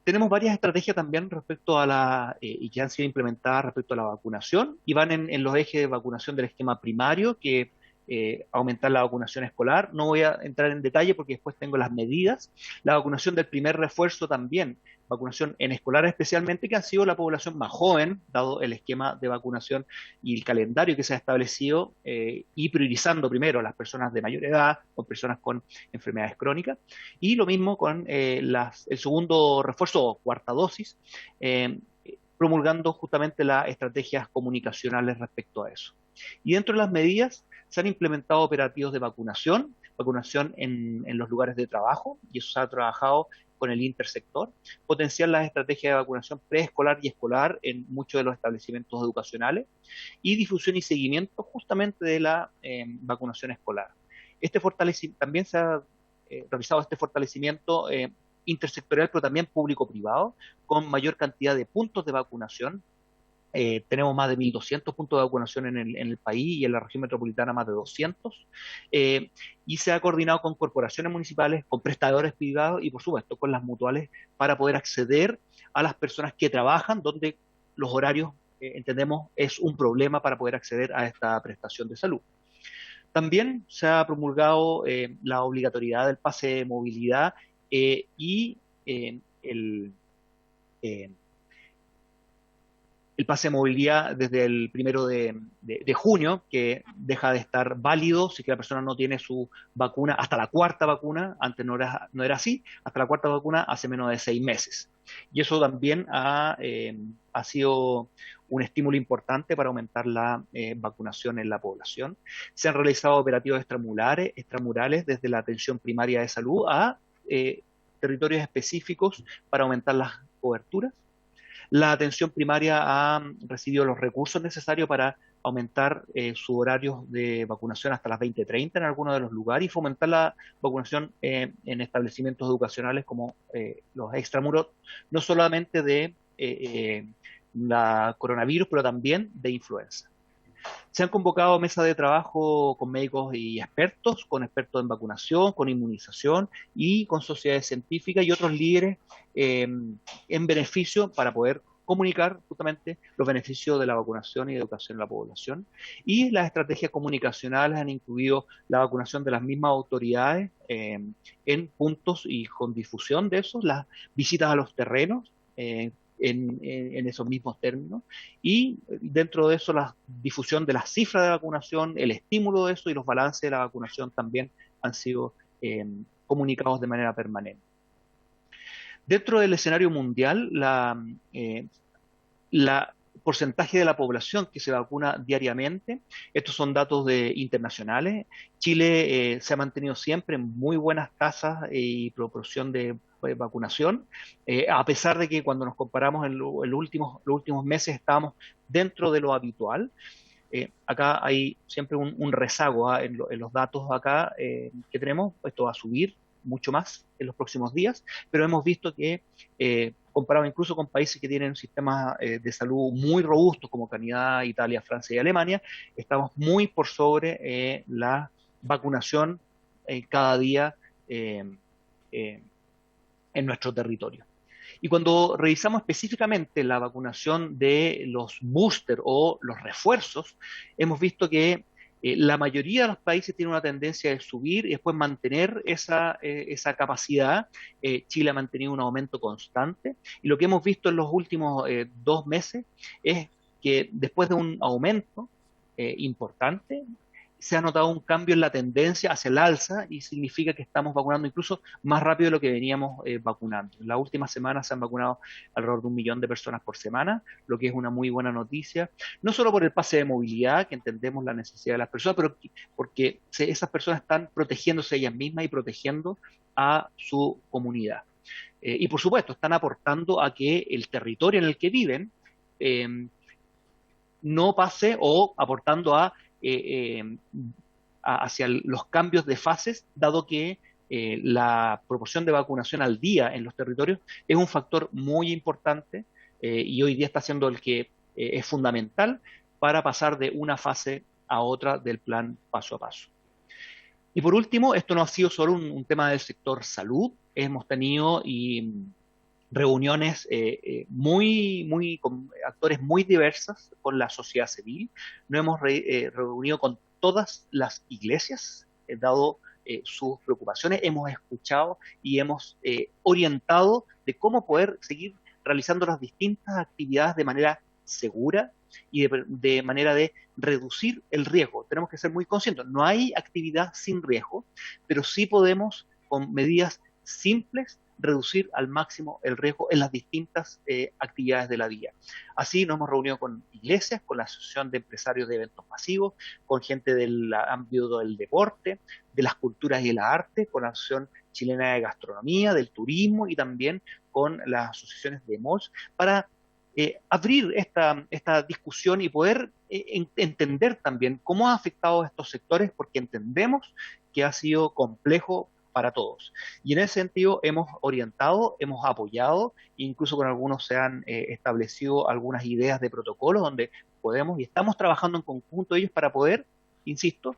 Tenemos varias estrategias también respecto a y que han sido implementadas respecto a la vacunación, y van en los ejes de vacunación del esquema primario, que aumentar la vacunación escolar. No voy a entrar en detalle porque después tengo las medidas. La vacunación del primer refuerzo también, vacunación en escolar especialmente, que ha sido la población más joven, dado el esquema de vacunación y el calendario que se ha establecido, y priorizando primero a las personas de mayor edad o personas con enfermedades crónicas. Y lo mismo con el segundo refuerzo o cuarta dosis, promulgando justamente las estrategias comunicacionales respecto a eso. Y dentro de las medidas se han implementado operativos de vacunación en los lugares de trabajo, y eso se ha trabajado con el intersector, potenciar las estrategias de vacunación preescolar y escolar en muchos de los establecimientos educacionales, y difusión y seguimiento justamente de la vacunación escolar. También se ha realizado este fortalecimiento intersectorial, pero también público-privado, con mayor cantidad de puntos de vacunación. Tenemos más de 1.200 puntos de vacunación en el país, y en la región metropolitana más de 200. Y se ha coordinado con corporaciones municipales, con prestadores privados y, por supuesto, con las mutuales, para poder acceder a las personas que trabajan, donde los horarios, entendemos, es un problema para poder acceder a esta prestación de salud. También se ha promulgado la obligatoriedad del pase de movilidad y el pase de movilidad desde el 1 de junio, que deja de estar válido si que la persona no tiene su vacuna hasta la cuarta vacuna. Antes no era así, hasta la cuarta vacuna hace menos de 6 meses. Y eso también ha sido un estímulo importante para aumentar la vacunación en la población. Se han realizado operativos extramurales desde la atención primaria de salud a territorios específicos para aumentar las coberturas. La atención primaria ha recibido los recursos necesarios para aumentar sus horarios de vacunación hasta las 20:30 en algunos de los lugares, y fomentar la vacunación en establecimientos educacionales como los extramuros, no solamente de la coronavirus, pero también de influenza. Se han convocado mesas de trabajo con médicos y expertos, con expertos en vacunación, con inmunización y con sociedades científicas y otros líderes en beneficio, para poder comunicar justamente los beneficios de la vacunación y educación en la población. Y las estrategias comunicacionales han incluido la vacunación de las mismas autoridades en puntos y con difusión de eso, las visitas a los terrenos, en esos mismos términos, y dentro de eso la difusión de las cifras de vacunación, el estímulo de eso y los balances de la vacunación también han sido comunicados de manera permanente. Dentro del escenario mundial, la porcentaje de la población que se vacuna diariamente, estos son datos internacionales. Chile se ha mantenido siempre en muy buenas tasas y proporción de vacunación, a pesar de que cuando nos comparamos en los últimos meses estábamos dentro de lo habitual. Acá hay siempre un rezago en los datos acá que tenemos. Esto va a subir mucho más en los próximos días, pero hemos visto que comparado incluso con países que tienen sistemas de salud muy robustos como Canadá, Italia, Francia y Alemania, estamos muy por sobre la vacunación cada día en nuestro territorio. Y cuando revisamos específicamente la vacunación de los booster o los refuerzos, hemos visto que la mayoría de los países tiene una tendencia de subir y después mantener esa capacidad. Chile ha mantenido un aumento constante, y lo que hemos visto en los últimos 2 meses es que después de un aumento importante, se ha notado un cambio en la tendencia hacia el alza, y significa que estamos vacunando incluso más rápido de lo que veníamos vacunando. En las últimas semanas se han vacunado alrededor de 1 millón de personas por semana, lo que es una muy buena noticia, no solo por el pase de movilidad, que entendemos la necesidad de las personas, pero porque esas personas están protegiéndose ellas mismas y protegiendo a su comunidad. Y por supuesto, están aportando a que el territorio en el que viven no pase, o aportando hacia los cambios de fases, dado que la proporción de vacunación al día en los territorios es un factor muy importante, y hoy día está siendo el que es fundamental para pasar de una fase a otra del plan paso a paso. Y por último, esto no ha sido solo un tema del sector salud. Hemos tenido reuniones con actores muy diversas con la sociedad civil. Nos hemos reunido con todas las iglesias, dado sus preocupaciones, hemos escuchado y hemos orientado de cómo poder seguir realizando las distintas actividades de manera segura y de manera de reducir el riesgo. Tenemos que ser muy conscientes, no hay actividad sin riesgo, pero sí podemos, con medidas simples, reducir al máximo el riesgo en las distintas actividades de la vida. Así nos hemos reunido con iglesias, con la Asociación de Empresarios de Eventos Masivos, con gente del ámbito del deporte, de las culturas y el arte, con la Asociación Chilena de Gastronomía, del turismo y también con las asociaciones de malls, para abrir esta discusión y poder entender también cómo ha afectado a estos sectores, porque entendemos que ha sido complejo para todos. Y en ese sentido hemos orientado, hemos apoyado, incluso con algunos se han establecido algunas ideas de protocolos donde podemos y estamos trabajando en conjunto ellos para poder, insisto,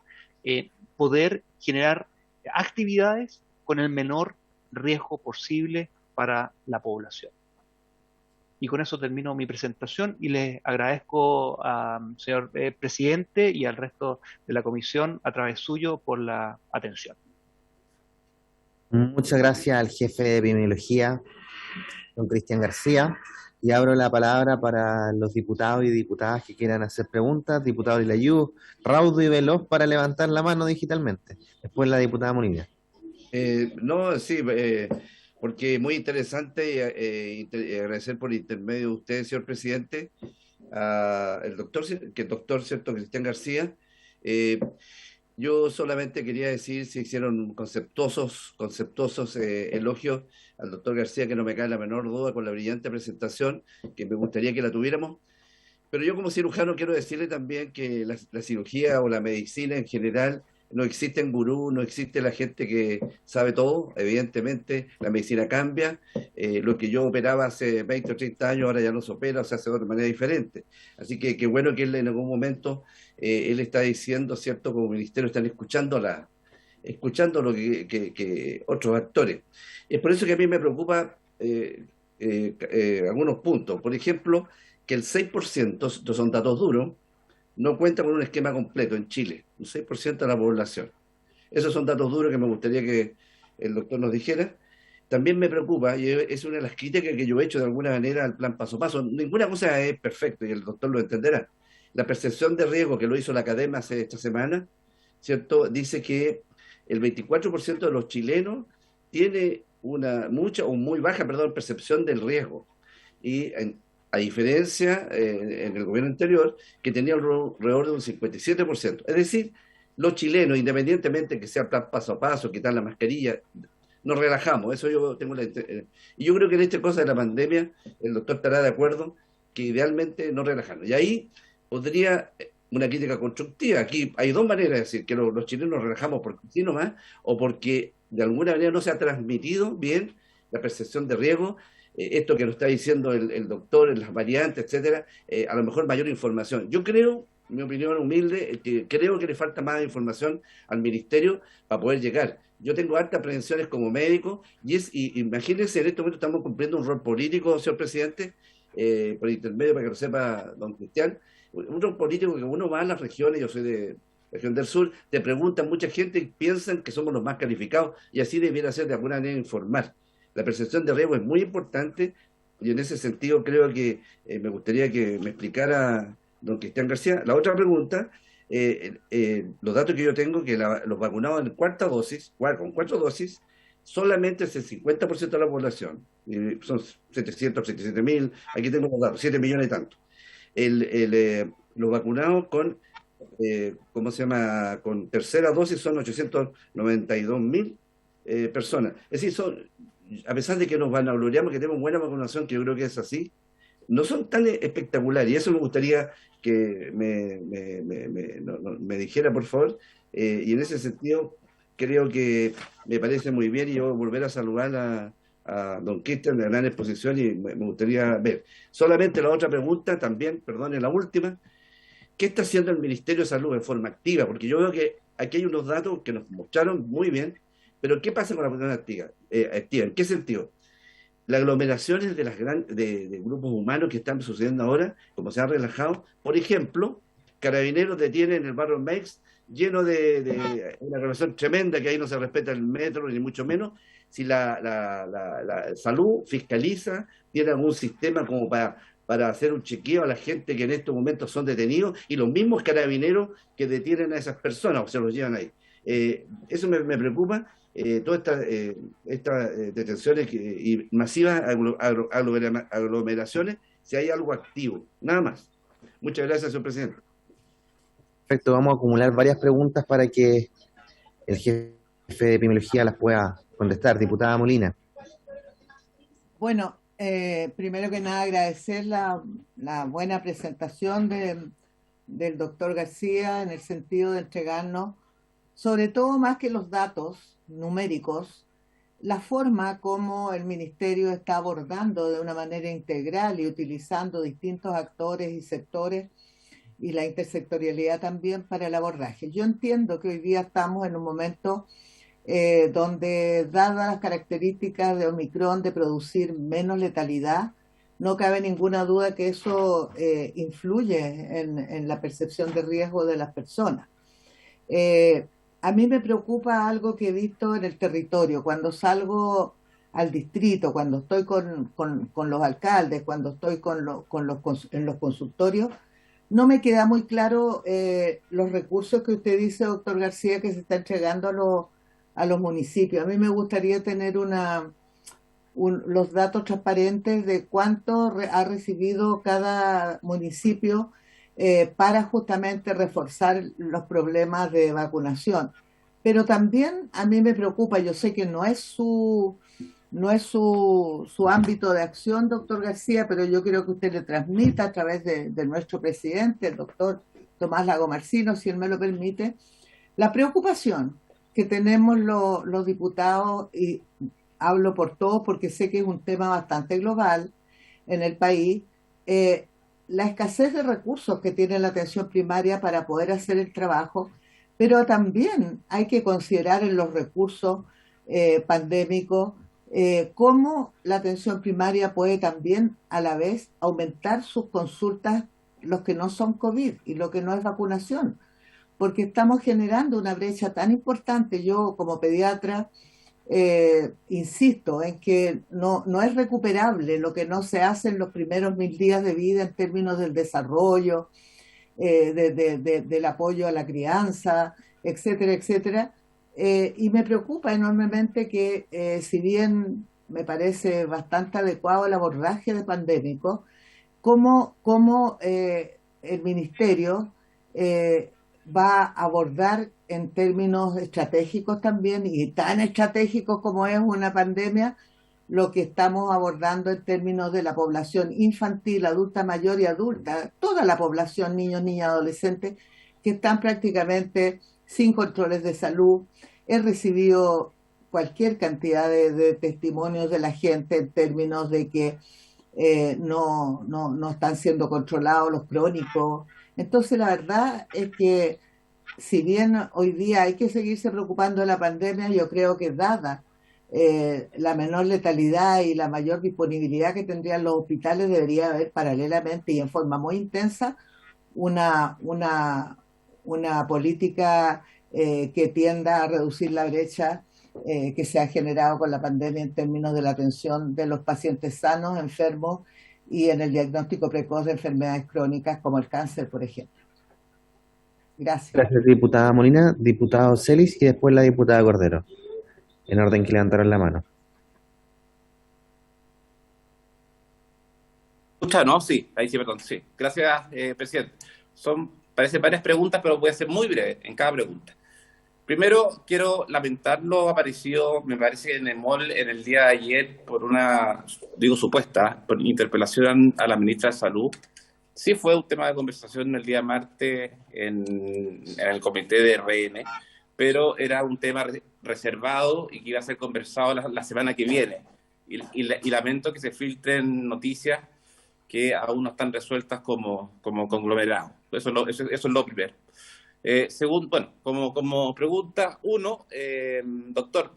poder generar actividades con el menor riesgo posible para la población. Y con eso termino mi presentación y les agradezco al señor presidente y al resto de la comisión a través suyo por la atención. Muchas gracias al jefe de epidemiología, don Cristian García. Y abro la palabra para los diputados y diputadas que quieran hacer preguntas. Diputado Ilayú, raudo y veloz para levantar la mano digitalmente. Después la diputada Molina. No, sí, porque muy interesante y agradecer por intermedio de usted, señor presidente, el doctor, ¿cierto?, Cristian García. Yo solamente quería decir, si hicieron conceptuosos elogios al doctor García, que no me cae la menor duda con la brillante presentación, que me gustaría que la tuviéramos. Pero yo como cirujano quiero decirle también que la cirugía o la medicina en general, no existen gurús, no existe la gente que sabe todo. Evidentemente la medicina cambia, lo que yo operaba hace 20 o 30 años ahora ya no se opera, o se hace de otra manera diferente. Así que qué bueno que él en algún momento él está diciendo, ¿cierto?, como ministerio están escuchando lo que otros actores. Es por eso que a mí me preocupa algunos puntos. Por ejemplo, que el 6%, estos son datos duros, no cuenta con un esquema completo en Chile, un 6% de la población. Esos son datos duros que me gustaría que el doctor nos dijera. También me preocupa, y es una de las críticas que yo he hecho de alguna manera al plan paso a paso, ninguna cosa es perfecta y el doctor lo entenderá. La percepción de riesgo que lo hizo la Academia esta semana, ¿cierto?, dice que el 24% de los chilenos tiene una mucha o muy baja, percepción del riesgo. Y a diferencia en el gobierno anterior, que tenía alrededor de un 57%. Es decir, los chilenos, independientemente que sea plan paso a paso, quitar la mascarilla, nos relajamos. Eso yo tengo y yo creo que en esta cosa de la pandemia, el doctor estará de acuerdo que idealmente no relajarnos. Y ahí podría una crítica constructiva. Aquí hay dos maneras de decir que los chilenos nos relajamos porque sí nomás, o porque de alguna manera no se ha transmitido bien la percepción de riesgo. Esto que nos está diciendo el doctor, las variantes, etcétera, a lo mejor mayor información. Yo creo, mi opinión humilde, que creo que le falta más información al ministerio para poder llegar. Yo tengo hartas prevenciones como médico y imagínense, en este momento estamos cumpliendo un rol político, señor presidente, por intermedio, para que lo sepa don Cristian, un rol político que uno va a las regiones, yo soy de región del sur, te preguntan mucha gente y piensan que somos los más calificados y así debiera ser de alguna manera informar. La percepción de riesgo es muy importante y en ese sentido creo que me gustaría que me explicara don Cristian García. La otra pregunta, los datos que yo tengo, que los vacunados en cuarta dosis, con 4 dosis, solamente es el 50% de la población, son 777 mil, aquí tengo los datos, 7 millones y tanto. Los vacunados con, ¿cómo se llama?, con tercera dosis son 892 mil personas. Es decir, a pesar de que nos vanagloriamos que tenemos buena vacunación, que yo creo que es así, no son tan espectaculares, y eso me gustaría que me dijera, por favor, y en ese sentido creo que me parece muy bien, y yo volver a saludar a don Cristian, de la gran exposición, y me gustaría ver. Solamente la otra pregunta también, perdón, la última, ¿qué está haciendo el Ministerio de Salud en forma activa? Porque yo veo que aquí hay unos datos que nos mostraron muy bien, pero ¿qué pasa con la vacunación activa? ¿En qué sentido? Las aglomeraciones de grupos humanos que están sucediendo ahora, como se han relajado, por ejemplo, Carabineros detienen en el barrio Meix lleno de una relación tremenda, que ahí no se respeta el metro, ni mucho menos. Si la salud fiscaliza, tiene algún sistema como para hacer un chequeo a la gente que en estos momentos son detenidos, y los mismos carabineros que detienen a esas personas o se los llevan ahí. Eso me preocupa, todas estas detenciones y masivas aglomeraciones, si hay algo activo, nada más. Muchas gracias, señor presidente. Perfecto, vamos a acumular varias preguntas para que el jefe de epidemiología las pueda contestar. Diputada Molina. Bueno, primero que nada agradecer la buena presentación del doctor García en el sentido de entregarnos, sobre todo más que los datos numéricos, la forma como el Ministerio está abordando de una manera integral y utilizando distintos actores y sectores y la intersectorialidad también para el abordaje. Yo entiendo que hoy día estamos en un momento donde, dadas las características de Omicron de producir menos letalidad, no cabe ninguna duda que eso influye en la percepción de riesgo de las personas. A mí me preocupa algo que he visto en el territorio, cuando salgo al distrito, cuando estoy con los alcaldes, cuando estoy en los consultorios, no me queda muy claro los recursos que usted dice, doctor García, que se está entregando a los municipios. A mí me gustaría tener los datos transparentes de cuánto ha recibido cada municipio para justamente reforzar los problemas de vacunación. Pero también a mí me preocupa, yo sé que no es su ámbito de acción, doctor García, pero yo quiero que usted le transmita a través de nuestro presidente, el doctor Tomás Lagomarsino, si él me lo permite, la preocupación que tenemos los diputados, y hablo por todos porque sé que es un tema bastante global en el país, la escasez de recursos que tiene la atención primaria para poder hacer el trabajo, pero también hay que considerar en los recursos pandémicos cómo la atención primaria puede también a la vez aumentar sus consultas, los que no son COVID y lo que no es vacunación, porque estamos generando una brecha tan importante. Yo como pediatra insisto en que no es recuperable lo que no se hace en los primeros 1000 días de vida en términos del desarrollo, del apoyo a la crianza, etcétera, etcétera. Y me preocupa enormemente que si bien me parece bastante adecuado el abordaje de pandémico, cómo el Ministerio va a abordar en términos estratégicos también, y tan estratégicos como es una pandemia, lo que estamos abordando en términos de la población infantil, adulta mayor y adulta, toda la población, niños, niñas, adolescentes, que están prácticamente sin controles de salud. He recibido cualquier cantidad de testimonios de la gente en términos de que no están siendo controlados los crónicos. Entonces la verdad es que si bien hoy día hay que seguirse preocupando de la pandemia, yo creo que dada la menor letalidad y la mayor disponibilidad que tendrían los hospitales, debería haber paralelamente y en forma muy intensa una política que tienda a reducir la brecha que se ha generado con la pandemia en términos de la atención de los pacientes sanos, enfermos y en el diagnóstico precoz de enfermedades crónicas como el cáncer, por ejemplo. Gracias. Gracias, diputada Molina. Diputado Celis y después la diputada Cordero, en orden que levantaron la mano. ¿Escucha, no? Sí, ahí sí, perdón, sí. Gracias, presidente. Parecen varias preguntas, pero voy a ser muy breve en cada pregunta. Primero, quiero lamentar lo aparecido, me parece, en el MOL en el día de ayer por supuesta, por interpelación a la ministra de Salud. Sí fue un tema de conversación el día martes en el comité de RN, pero era un tema reservado y que iba a ser conversado la semana que viene. Y lamento que se filtren noticias que aún no están resueltas como conglomerado. Eso es lo primero. Segundo, bueno, como pregunta uno, doctor,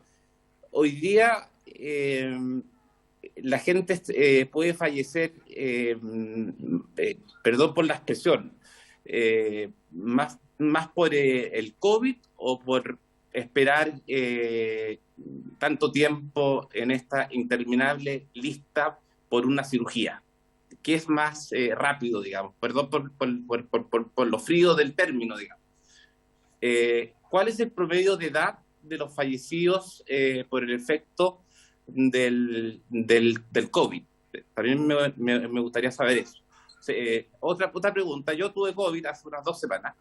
hoy día la gente puede fallecer, perdón por la expresión, más más por el COVID o por esperar tanto tiempo en esta interminable lista por una cirugía? ¿Qué es más rápido, digamos? Perdón por lo frío del término, digamos. ¿Cuál es el promedio de edad de los fallecidos por el efecto del COVID? También me gustaría saber eso. Otra pregunta, yo tuve COVID hace unas 2 semanas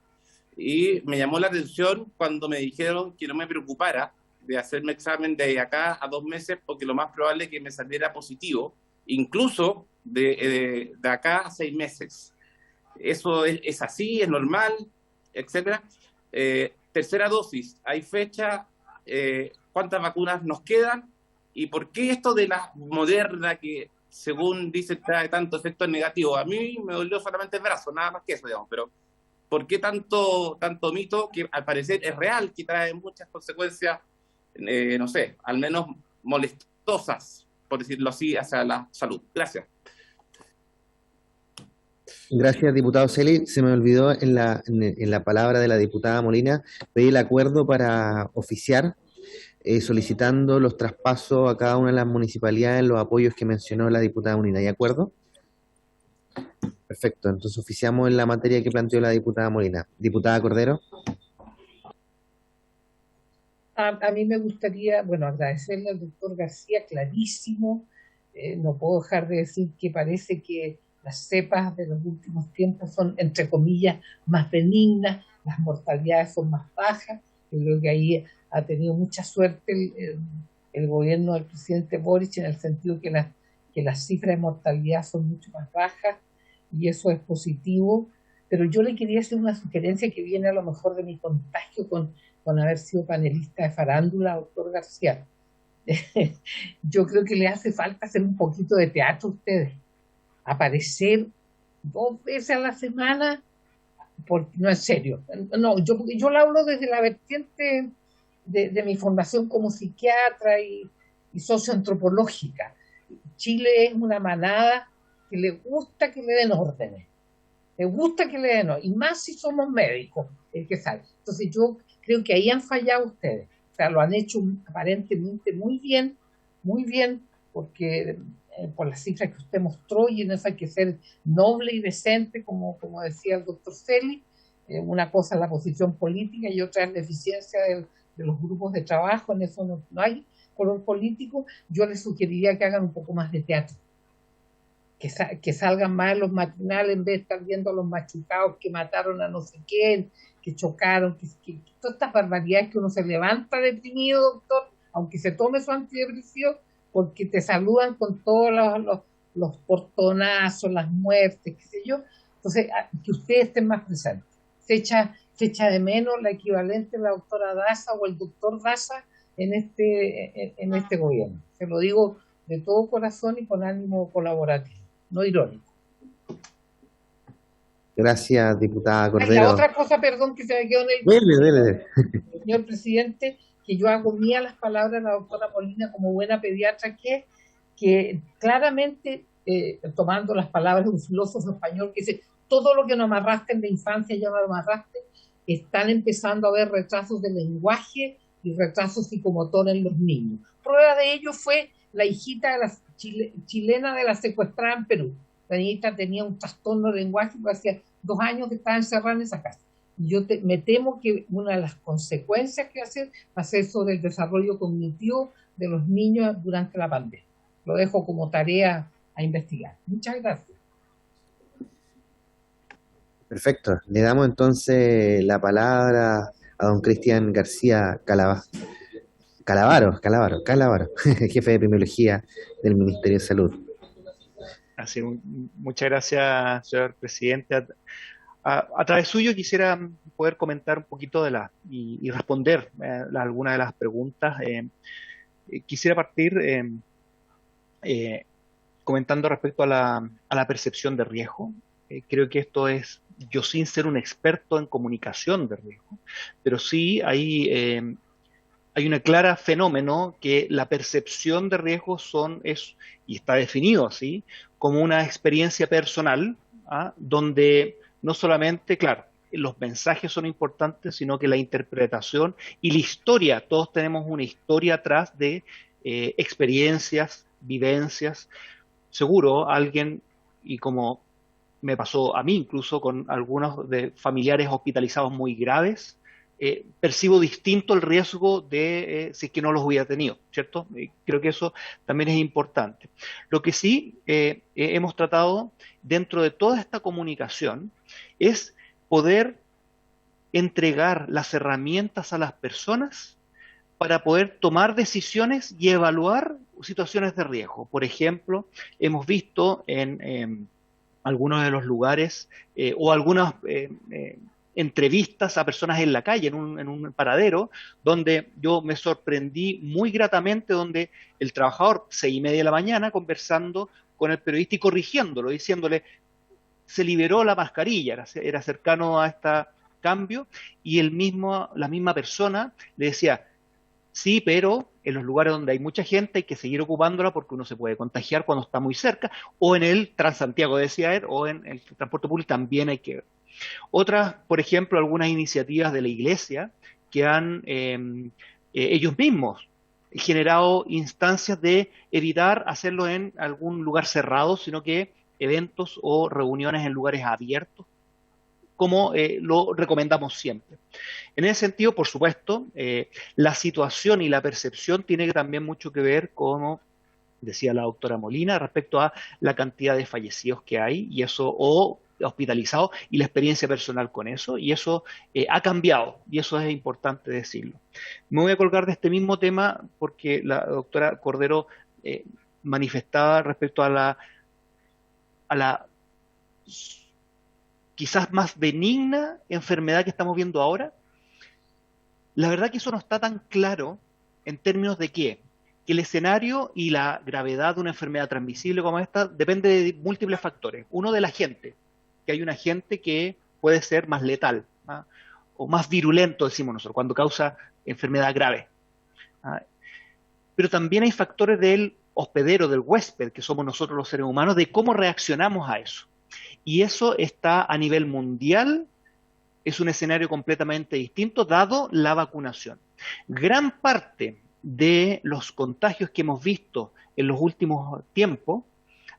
y me llamó la atención cuando me dijeron que no me preocupara de hacerme examen de acá a 2 meses porque lo más probable es que me saliera positivo, incluso de acá a 6 meses. ¿Eso es así, es normal, etcétera? Tercera dosis, ¿hay fecha? ¿Cuántas vacunas nos quedan? ¿Y por qué esto de la Moderna que, según dice, trae tanto efecto negativo? A mí me dolió solamente el brazo, nada más que eso, digamos, pero ¿por qué tanto mito que al parecer es real, que trae muchas consecuencias, no sé, al menos molestosas, por decirlo así, hacia la salud? Gracias. Gracias, diputado Celi. Se me olvidó en la palabra de la diputada Molina pedir el acuerdo para oficiar solicitando los traspasos a cada una de las municipalidades, los apoyos que mencionó la diputada Molina. ¿De acuerdo? Perfecto. Entonces oficiamos en la materia que planteó la diputada Molina. Diputada Cordero. A mí me gustaría, agradecerle al doctor García, clarísimo. No puedo dejar de decir que parece que las cepas de los últimos tiempos son, entre comillas, más benignas, las mortalidades son más bajas. Yo creo que ahí ha tenido mucha suerte el gobierno del presidente Boric en el sentido que las cifras de mortalidad son mucho más bajas y eso es positivo. Pero yo le quería hacer una sugerencia que viene a lo mejor de mi contagio con haber sido panelista de farándula, doctor García. Yo creo que le hace falta hacer un poquito de teatro a ustedes. Aparecer 2 veces a la semana, porque no es serio. No, yo lo hablo desde la vertiente de mi formación como psiquiatra y socioantropológica. Chile es una manada que le gusta que le den órdenes, le gusta que le den órdenes, y más si somos médicos, el que sabe. Entonces yo creo que ahí han fallado ustedes. O sea, lo han hecho aparentemente muy bien, porque por las cifras que usted mostró, y en eso hay que ser noble y decente, como decía el doctor Celi. Una cosa es la posición política y otra es la eficiencia de los grupos de trabajo, en eso no hay color político. Yo les sugeriría que hagan un poco más de teatro, que salgan más en los matinales en vez de estar viendo a los machucados que mataron a no sé quién, que chocaron, que todas estas barbaridades que uno se levanta deprimido, doctor, aunque se tome su antidepresivo, porque te saludan con todos los portonazos, las muertes, qué sé yo. Entonces, que ustedes estén más presentes. Se echa de menos la equivalente de la doctora Daza o el doctor Daza en este gobierno. Se lo digo de todo corazón y con ánimo colaborativo, no irónico. Gracias, diputada Cordero. La otra cosa, perdón, que se me quedó en el... Dele. Señor presidente, que yo hago mía las palabras de la doctora Molina como buena pediatra que claramente, tomando las palabras de un filósofo español que dice, todo lo que no amarraste en la infancia ya no lo amarraste, están empezando a haber retrasos de lenguaje y retrasos psicomotores en los niños. Prueba de ello fue la hijita de la chilena de la secuestrada en Perú. La niñita tenía un trastorno de lenguaje porque hacía 2 años que estaba encerrada en esa casa. Yo me temo que una de las consecuencias que va a ser sobre el desarrollo cognitivo de los niños durante la pandemia. Lo dejo como tarea a investigar. Muchas gracias. Perfecto. Le damos entonces la palabra a don Cristian García Calavaro, jefe de epidemiología del Ministerio de Salud. Así, muchas gracias, señor presidente. A través suyo quisiera poder comentar un poquito y responder algunas de las preguntas. Quisiera partir comentando respecto a la percepción de riesgo. Creo que esto es, yo sin ser un experto en comunicación de riesgo, pero sí hay un claro fenómeno que la percepción de riesgo y está definido así, como una experiencia personal, donde no solamente, claro, los mensajes son importantes, sino que la interpretación y la historia. Todos tenemos una historia atrás de experiencias, vivencias. Seguro alguien, y como me pasó a mí incluso con algunos de familiares hospitalizados muy graves, percibo distinto el riesgo de si es que no los hubiera tenido, ¿cierto? Creo que eso también es importante. Lo que sí hemos tratado dentro de toda esta comunicación es poder entregar las herramientas a las personas para poder tomar decisiones y evaluar situaciones de riesgo. Por ejemplo, hemos visto en algunos de los lugares o algunas entrevistas a personas en la calle, en un paradero, donde yo me sorprendí muy gratamente, donde el trabajador, 6:30 de la mañana, conversando con el periodista y corrigiéndolo, diciéndole, se liberó la mascarilla, era cercano a este cambio, y la misma persona le decía, sí, pero en los lugares donde hay mucha gente hay que seguir ocupándola porque uno se puede contagiar cuando está muy cerca, o en el Transantiago, decía él, o en el transporte público también hay que ver. Otras, por ejemplo, algunas iniciativas de la Iglesia que han ellos mismos generado instancias de evitar hacerlo en algún lugar cerrado, sino que eventos o reuniones en lugares abiertos, como lo recomendamos siempre. En ese sentido, por supuesto, la situación y la percepción tiene también mucho que ver, como decía la doctora Molina, respecto a la cantidad de fallecidos que hay, y eso, o hospitalizados, y la experiencia personal con eso, y eso ha cambiado, y eso es importante decirlo. Me voy a colgar de este mismo tema porque la doctora Cordero manifestaba respecto a la quizás más benigna enfermedad que estamos viendo ahora. La verdad que eso no está tan claro en términos de que el escenario y la gravedad de una enfermedad transmisible como esta depende de múltiples factores. Uno, de la gente, que hay una gente que puede ser más letal, ¿ah? O más virulento, decimos nosotros, cuando causa enfermedad grave. ¿Ah? Pero también hay factores del hospedero, del huésped, que somos nosotros los seres humanos, de cómo reaccionamos a eso. Y eso está a nivel mundial, es un escenario completamente distinto, dado la vacunación. Gran parte de los contagios que hemos visto en los últimos tiempos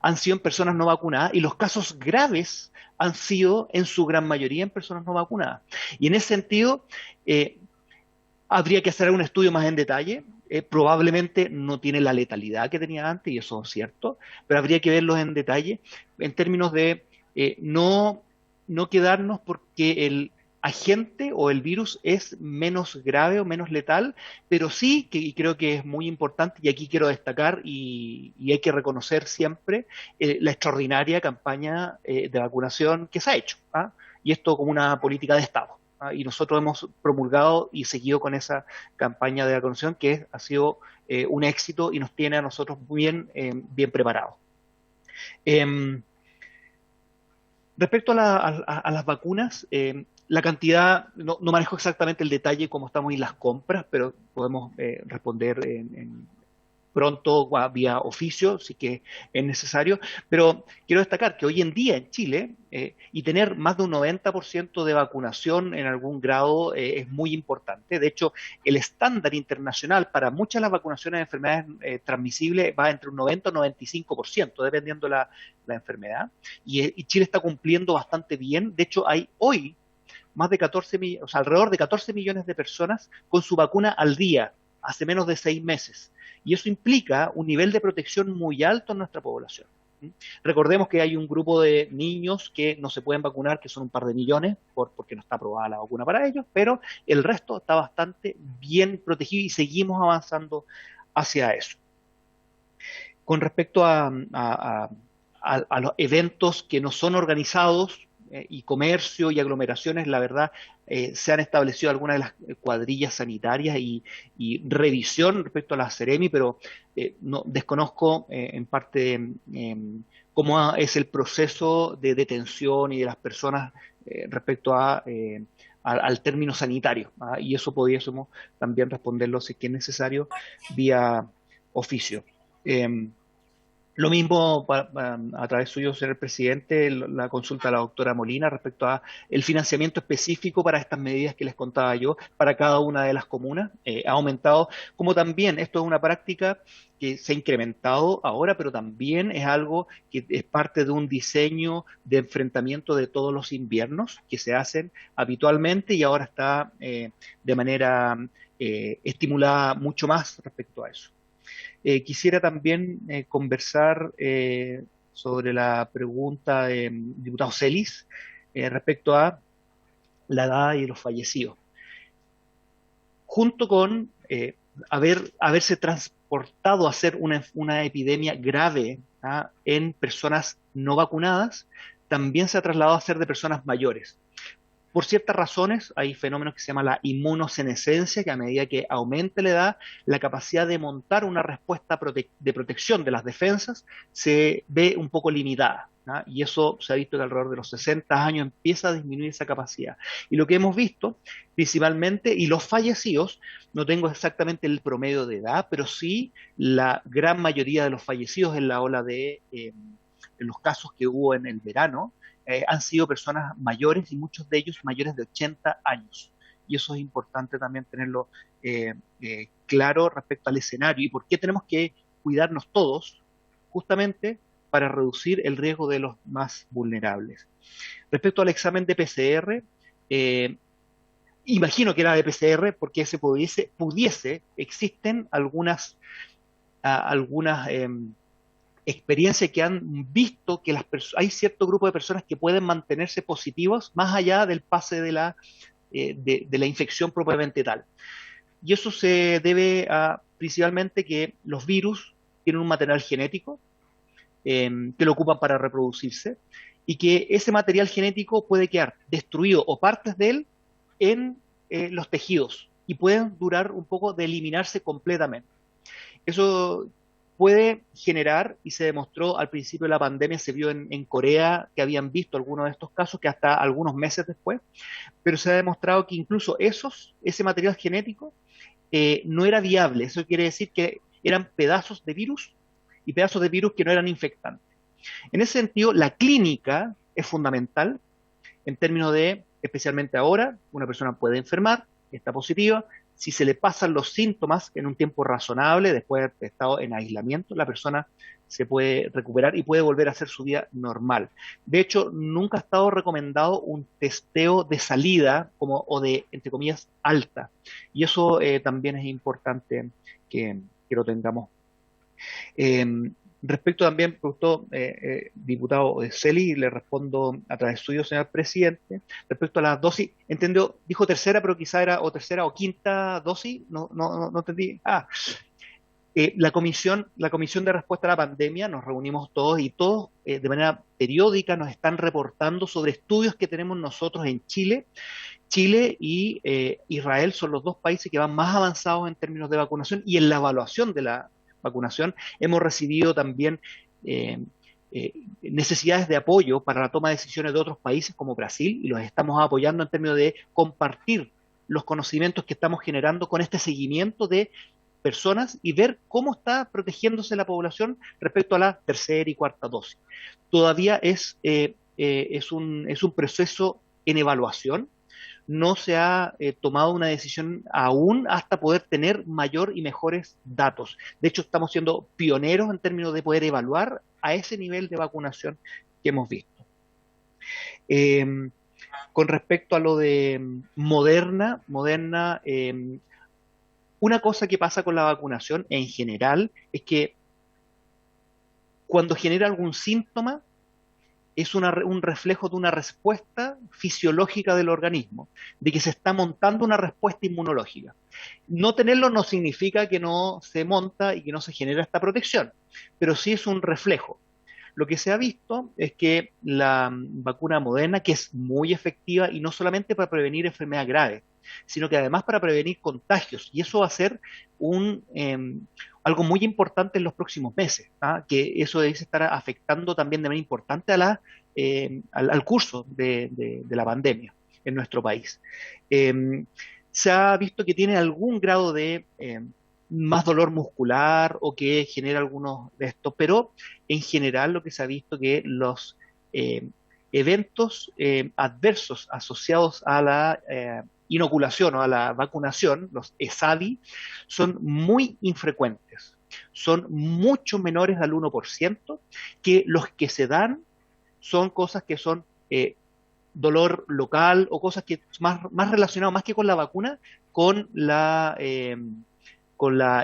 han sido en personas no vacunadas, y los casos graves han sido en su gran mayoría en personas no vacunadas. Y en ese sentido, habría que hacer un estudio más en detalle. Probablemente no tiene la letalidad que tenía antes, y eso es cierto, pero habría que verlos en detalle en términos de no quedarnos porque el agente o el virus es menos grave o menos letal, pero sí, y creo que es muy importante, y aquí quiero destacar, y hay que reconocer siempre la extraordinaria campaña de vacunación que se ha hecho, ¿ah? Y esto como una política de Estado, ¿ah? Y nosotros hemos promulgado y seguido con esa campaña de vacunación que ha sido un éxito y nos tiene a nosotros bien preparados. Respecto a las vacunas, la cantidad, no manejo exactamente el detalle cómo estamos en las compras, pero podemos responder pronto vía oficio, si que es necesario. Pero quiero destacar que hoy en día en Chile, y tener más de un 90% de vacunación en algún grado es muy importante. De hecho, el estándar internacional para muchas de las vacunaciones de enfermedades transmisibles va entre un 90 y un 95%, dependiendo la enfermedad. Y Chile está cumpliendo bastante bien. De hecho, hay hoy más de 14 millones, o sea, alrededor de 14 millones de personas con su vacuna al día, hace menos de 6 meses. Y eso implica un nivel de protección muy alto en nuestra población. Recordemos que hay un grupo de niños que no se pueden vacunar, que son un par de millones, porque no está aprobada la vacuna para ellos, pero el resto está bastante bien protegido y seguimos avanzando hacia eso. Con respecto a los eventos que no son organizados, y comercio y aglomeraciones, la verdad, se han establecido algunas de las cuadrillas sanitarias y revisión respecto a la Seremi, pero no desconozco en parte cómo es el proceso de detención y de las personas respecto al término sanitario, ¿ah? Y eso pudiésemos también responderlo si es que es necesario vía oficio. Lo mismo a través suyo, señor presidente, la consulta a la doctora Molina respecto a el financiamiento específico para estas medidas que les contaba yo, para cada una de las comunas, ha aumentado, como también esto es una práctica que se ha incrementado ahora, pero también es algo que es parte de un diseño de enfrentamiento de todos los inviernos que se hacen habitualmente y ahora está de manera estimulada mucho más respecto a eso. Quisiera también conversar sobre la pregunta del diputado Celis respecto a la edad y los fallecidos. Junto con haberse transportado a ser una epidemia grave en personas no vacunadas, también se ha trasladado a ser de personas mayores. Por ciertas razones, hay fenómenos que se llaman la inmunosenescencia, que a medida que aumente la edad, la capacidad de montar una respuesta de protección de las defensas se ve un poco limitada, ¿no? Y eso se ha visto que alrededor de los 60 años empieza a disminuir esa capacidad. Y lo que hemos visto, principalmente, y los fallecidos, no tengo exactamente el promedio de edad, pero sí la gran mayoría de los fallecidos en la ola de en los casos que hubo en el verano, han sido personas mayores y muchos de ellos mayores de 80 años. Y eso es importante también tenerlo claro respecto al escenario y por qué tenemos que cuidarnos todos justamente para reducir el riesgo de los más vulnerables. Respecto al examen de PCR, imagino que era de PCR porque se pudiese existen algunas experiencias que han visto que hay cierto grupo de personas que pueden mantenerse positivos más allá del pase de la infección propiamente tal. Y eso se debe a principalmente que los virus tienen un material genético que lo ocupan para reproducirse y que ese material genético puede quedar destruido o partes de él en los tejidos y pueden durar un poco de eliminarse completamente. Eso puede generar, y se demostró al principio de la pandemia, se vio en Corea que habían visto algunos de estos casos, que hasta algunos meses después, pero se ha demostrado que incluso ese material genético no era viable. Eso quiere decir que eran pedazos de virus y pedazos de virus que no eran infectantes. En ese sentido, la clínica es fundamental en términos de, especialmente ahora, una persona puede enfermar, está positiva. Si se le pasan los síntomas en un tiempo razonable, después de haber estado en aislamiento, la persona se puede recuperar y puede volver a hacer su vida normal. De hecho, nunca ha estado recomendado un testeo de salida o de, entre comillas, alta. Y eso también es importante que lo tengamos. Respecto también, diputado Celi, le respondo a través suyo, señor presidente, respecto a las dosis, dijo tercera, pero quizá era o tercera o quinta dosis, no entendí. La comisión de respuesta a la pandemia, nos reunimos todos y todos de manera periódica nos están reportando sobre estudios que tenemos nosotros en Chile. Chile y Israel son los dos países que van más avanzados en términos de vacunación y en la evaluación de la vacunación. Hemos recibido también necesidades de apoyo para la toma de decisiones de otros países como Brasil y los estamos apoyando en términos de compartir los conocimientos que estamos generando con este seguimiento de personas y ver cómo está protegiéndose la población respecto a la tercera y cuarta dosis. Todavía es un proceso en evaluación. No se ha tomado una decisión aún hasta poder tener mayor y mejores datos. De hecho, estamos siendo pioneros en términos de poder evaluar a ese nivel de vacunación que hemos visto. Con respecto a lo de Moderna, una cosa que pasa con la vacunación en general es que cuando genera algún síntoma, es un reflejo de una respuesta fisiológica del organismo, de que se está montando una respuesta inmunológica. No tenerlo no significa que no se monta y que no se genera esta protección, pero sí es un reflejo. Lo que se ha visto es que la vacuna Moderna, que es muy efectiva y no solamente para prevenir enfermedades graves, sino que además para prevenir contagios, y eso va a ser algo muy importante en los próximos meses, que eso debe estar afectando también de manera importante al curso de la pandemia en nuestro país. Se ha visto que tiene algún grado de más dolor muscular o que genera algunos de estos, pero en general lo que se ha visto que los eventos adversos asociados a la inoculación o a la vacunación, los ESAVI, son muy infrecuentes, son mucho menores al 1%, que los que se dan son cosas que son dolor local o cosas que más relacionadas, más que con la vacuna, con la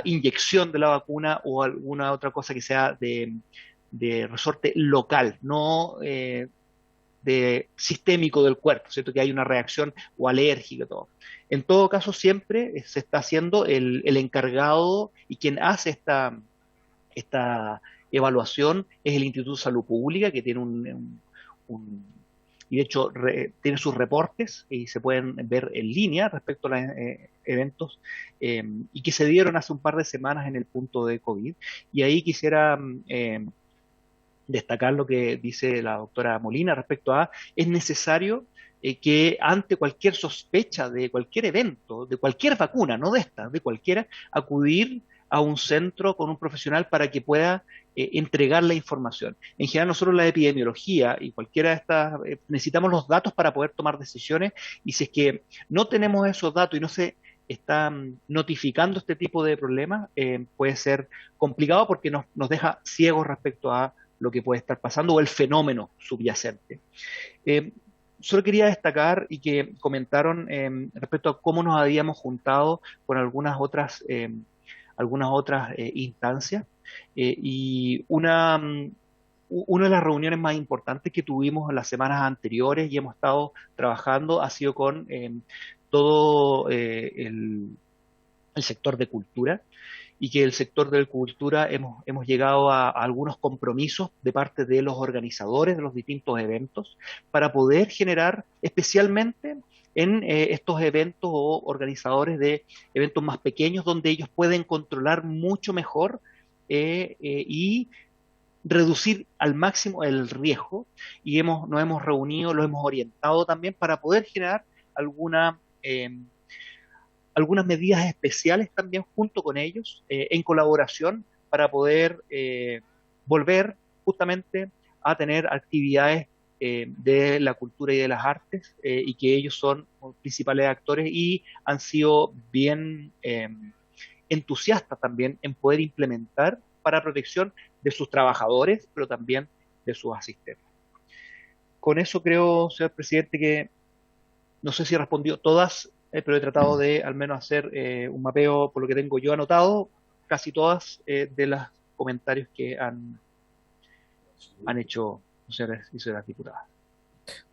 inyección de la vacuna o alguna otra cosa que sea de resorte local, no de sistémico del cuerpo, ¿cierto? Que hay una reacción o alérgica y todo. En todo caso, siempre se está haciendo el encargado y quien hace esta evaluación es el Instituto de Salud Pública, que tiene y de hecho tiene sus reportes y se pueden ver en línea respecto a los eventos y que se dieron hace un par de semanas en el punto de COVID. Y ahí quisiera destacar lo que dice la doctora Molina respecto a es necesario que ante cualquier sospecha de cualquier evento, de cualquier vacuna, no de esta, de cualquiera, acudir a un centro con un profesional para que pueda entregar la información. En general nosotros la epidemiología y cualquiera de estas, necesitamos los datos para poder tomar decisiones, y si es que no tenemos esos datos y no se están notificando este tipo de problemas, puede ser complicado porque nos deja ciegos respecto a lo que puede estar pasando o el fenómeno subyacente. Solo quería destacar y que comentaron respecto a cómo nos habíamos juntado con algunas otras instancias y una de las reuniones más importantes que tuvimos en las semanas anteriores y hemos estado trabajando ha sido con todo el sector de cultura, y que el sector de cultura hemos llegado a algunos compromisos de parte de los organizadores de los distintos eventos para poder generar especialmente en estos eventos o organizadores de eventos más pequeños donde ellos pueden controlar mucho mejor y reducir al máximo el riesgo, y nos hemos reunido, los hemos orientado también para poder generar algunas medidas especiales también junto con ellos, en colaboración, para poder volver justamente a tener actividades de la cultura y de las artes, y que ellos son los principales actores y han sido bien entusiastas también en poder implementar para protección de sus trabajadores, pero también de sus asistentes. Con eso creo, señor presidente, que no sé si respondió todas, pero he tratado de al menos hacer un mapeo por lo que tengo yo anotado, casi todas de los comentarios que han hecho los señores y señoras diputadas.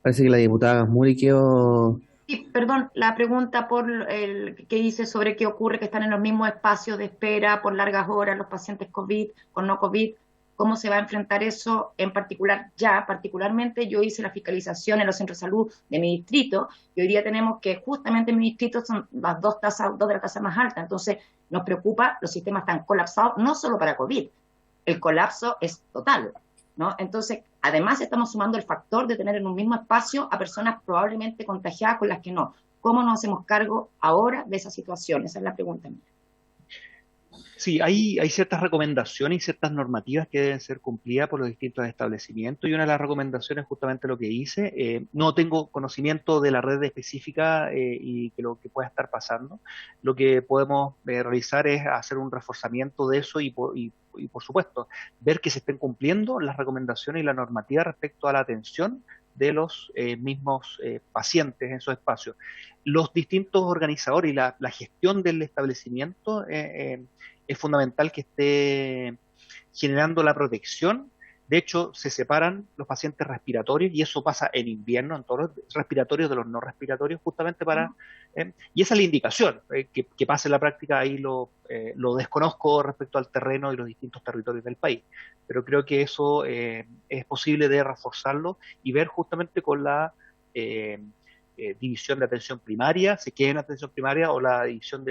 Parece que la diputada Gasmuri quedó... Sí, perdón, la pregunta por el que hice sobre qué ocurre que están en los mismos espacios de espera por largas horas los pacientes COVID con no COVID, cómo se va a enfrentar eso en particular. Particularmente yo hice la fiscalización en los centros de salud de mi distrito y hoy día tenemos que justamente en mi distrito son las dos de la tasa más alta, entonces nos preocupa, los sistemas están colapsados, no solo para COVID, el colapso es total, ¿no? Entonces, además estamos sumando el factor de tener en un mismo espacio a personas probablemente contagiadas con las que no. ¿Cómo nos hacemos cargo ahora de esa situación? Esa es la pregunta mía. Sí, hay ciertas recomendaciones y ciertas normativas que deben ser cumplidas por los distintos establecimientos, y una de las recomendaciones es justamente lo que hice. No tengo conocimiento de la red específica y que lo que pueda estar pasando. Lo que podemos realizar es hacer un reforzamiento de eso y por supuesto, ver que se estén cumpliendo las recomendaciones y la normativa respecto a la atención de los mismos pacientes en esos espacios. Los distintos organizadores y la gestión del establecimiento es fundamental que esté generando la protección. De hecho, se separan los pacientes respiratorios, y eso pasa en invierno, en todos los respiratorios de los no respiratorios, justamente para... y esa es la indicación, que pase en la práctica, ahí lo desconozco respecto al terreno y los distintos territorios del país, pero creo que eso es posible de reforzarlo y ver justamente con la división de atención primaria, se quede en atención primaria, o la división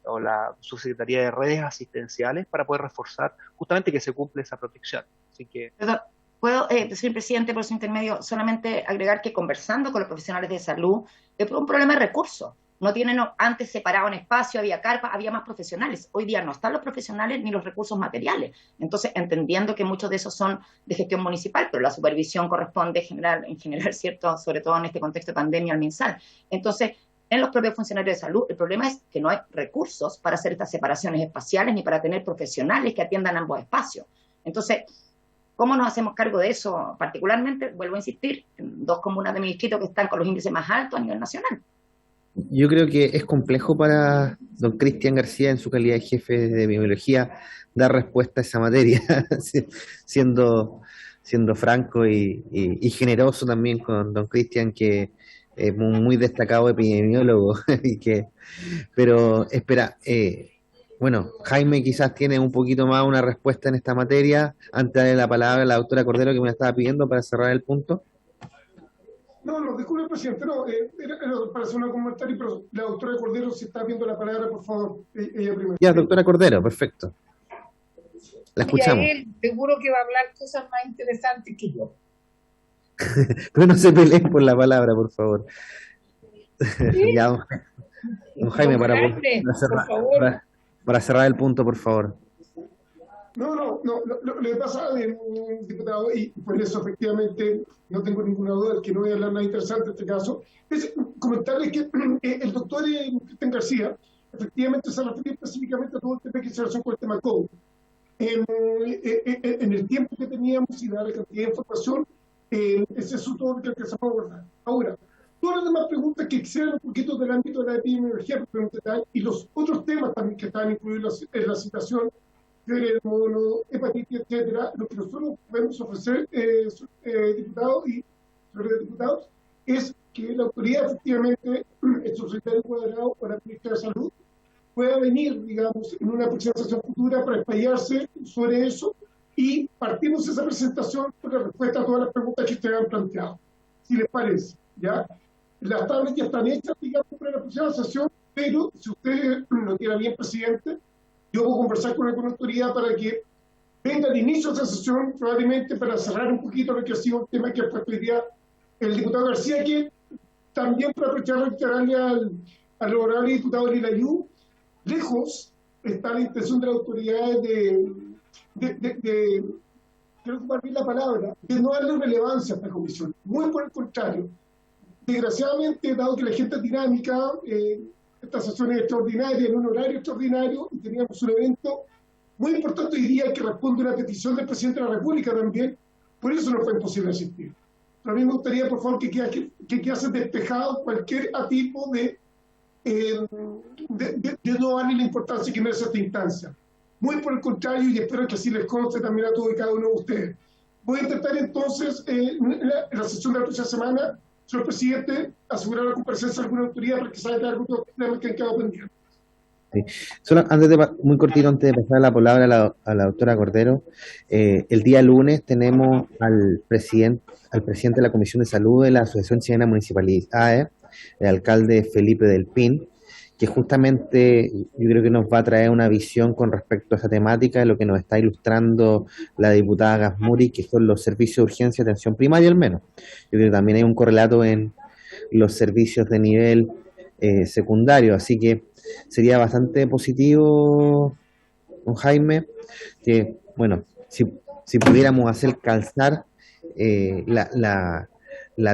o la subsecretaría de redes asistenciales, para poder reforzar justamente que se cumple esa protección. Así que... Perdón, ¿puedo, señor presidente, por su intermedio, solamente agregar que conversando con los profesionales de salud, es un problema de recursos? no tienen antes separado en espacio, había carpa, había más profesionales. Hoy día no están los profesionales ni los recursos materiales. Entonces, entendiendo que muchos de esos son de gestión municipal, pero la supervisión corresponde en general, ¿cierto? Sobre todo en este contexto de pandemia al MinSal. Entonces, en los propios funcionarios de salud, el problema es que no hay recursos para hacer estas separaciones espaciales ni para tener profesionales que atiendan ambos espacios. Entonces, ¿cómo nos hacemos cargo de eso? Particularmente, vuelvo a insistir, en 2 comunas de mi distrito que están con los índices más altos a nivel nacional. Yo creo que es complejo para don Cristian García, en su calidad de jefe de epidemiología, dar respuesta a esa materia, siendo franco y generoso también con don Cristian, que es muy destacado epidemiólogo. Pero espera, bueno, Jaime quizás tiene un poquito más una respuesta en esta materia. Antes de darle la palabra a la doctora Cordero, que me la estaba pidiendo para cerrar el punto. No, disculpe, presidente, no, era para hacer un comentario, pero la doctora Cordero, si está viendo la palabra, por favor, ella primero. Ya, doctora Cordero, perfecto. La escuchamos. Y a él seguro que va a hablar cosas más interesantes que yo. Pero no se peleen por la palabra, por favor. ¿Sí? Ya, don Jaime, para cerrar el punto, por favor. No, lo que pasa, diputado, y por eso efectivamente no tengo ninguna duda de que no voy a hablar nada interesante en este caso, es comentarles que el doctor Cristian García efectivamente se refiere específicamente a todo el tema que se relaciona con el tema COVID. En el tiempo que teníamos y la cantidad de información, ese es todo lo que se puede abordar. Ahora, todas las demás preguntas que exceden un poquito del ámbito de la epidemiología y los otros temas también que están incluidos en la citación, del mono, hepatitis, etcétera, lo que nosotros podemos ofrecer, diputados y señores diputados, es que la autoridad, efectivamente, el subsecretario Cuadrado o la ministra de Salud, pueda venir, digamos, en una próxima sesión futura para explayarse sobre eso y partimos esa presentación con la respuesta a todas las preguntas que ustedes han planteado, si les parece, ¿ya? Las tablas ya están hechas, digamos, para la próxima sesión, pero si usted lo quiera bien, presidente, yo voy a conversar con alguna autoridad para que venga al inicio de esa sesión, probablemente para cerrar un poquito lo que ha sido el tema que ha puesto hoy día el diputado García, que también para aprovechar de reiterarle al honorable diputado Lilayú, lejos está la intención de las autoridades quiero ocupar bien la palabra, de no darle relevancia a esta comisión. Muy por el contrario. Desgraciadamente, dado que la gente es dinámica, esta sesión es extraordinaria, en un horario extraordinario, y teníamos un evento muy importante hoy día que responde a una petición del presidente de la República también, por eso no fue posible asistir. Pero a mí me gustaría, por favor, que quedase despejado cualquier tipo de no darle la importancia que merece esta instancia. Muy por el contrario, y espero que así les conste también a todos y cada uno de ustedes. Voy a intentar entonces, en la sesión de la próxima semana, señor presidente, asegurar la comparecencia de alguna autoridad para que salga algunos temas que han quedado pendientes. Sí. Solo muy cortito, antes de pasar la palabra a la doctora Cordero, el día lunes tenemos al presidente de la Comisión de Salud de la Asociación Chilena Municipalidades, el alcalde Felipe del Pin, que justamente yo creo que nos va a traer una visión con respecto a esa temática, de lo que nos está ilustrando la diputada Gasmuri, que son los servicios de urgencia y atención primaria al menos. Yo creo que también hay un correlato en los servicios de nivel secundario, así que sería bastante positivo, don Jaime, que, bueno, si pudiéramos hacer calzar la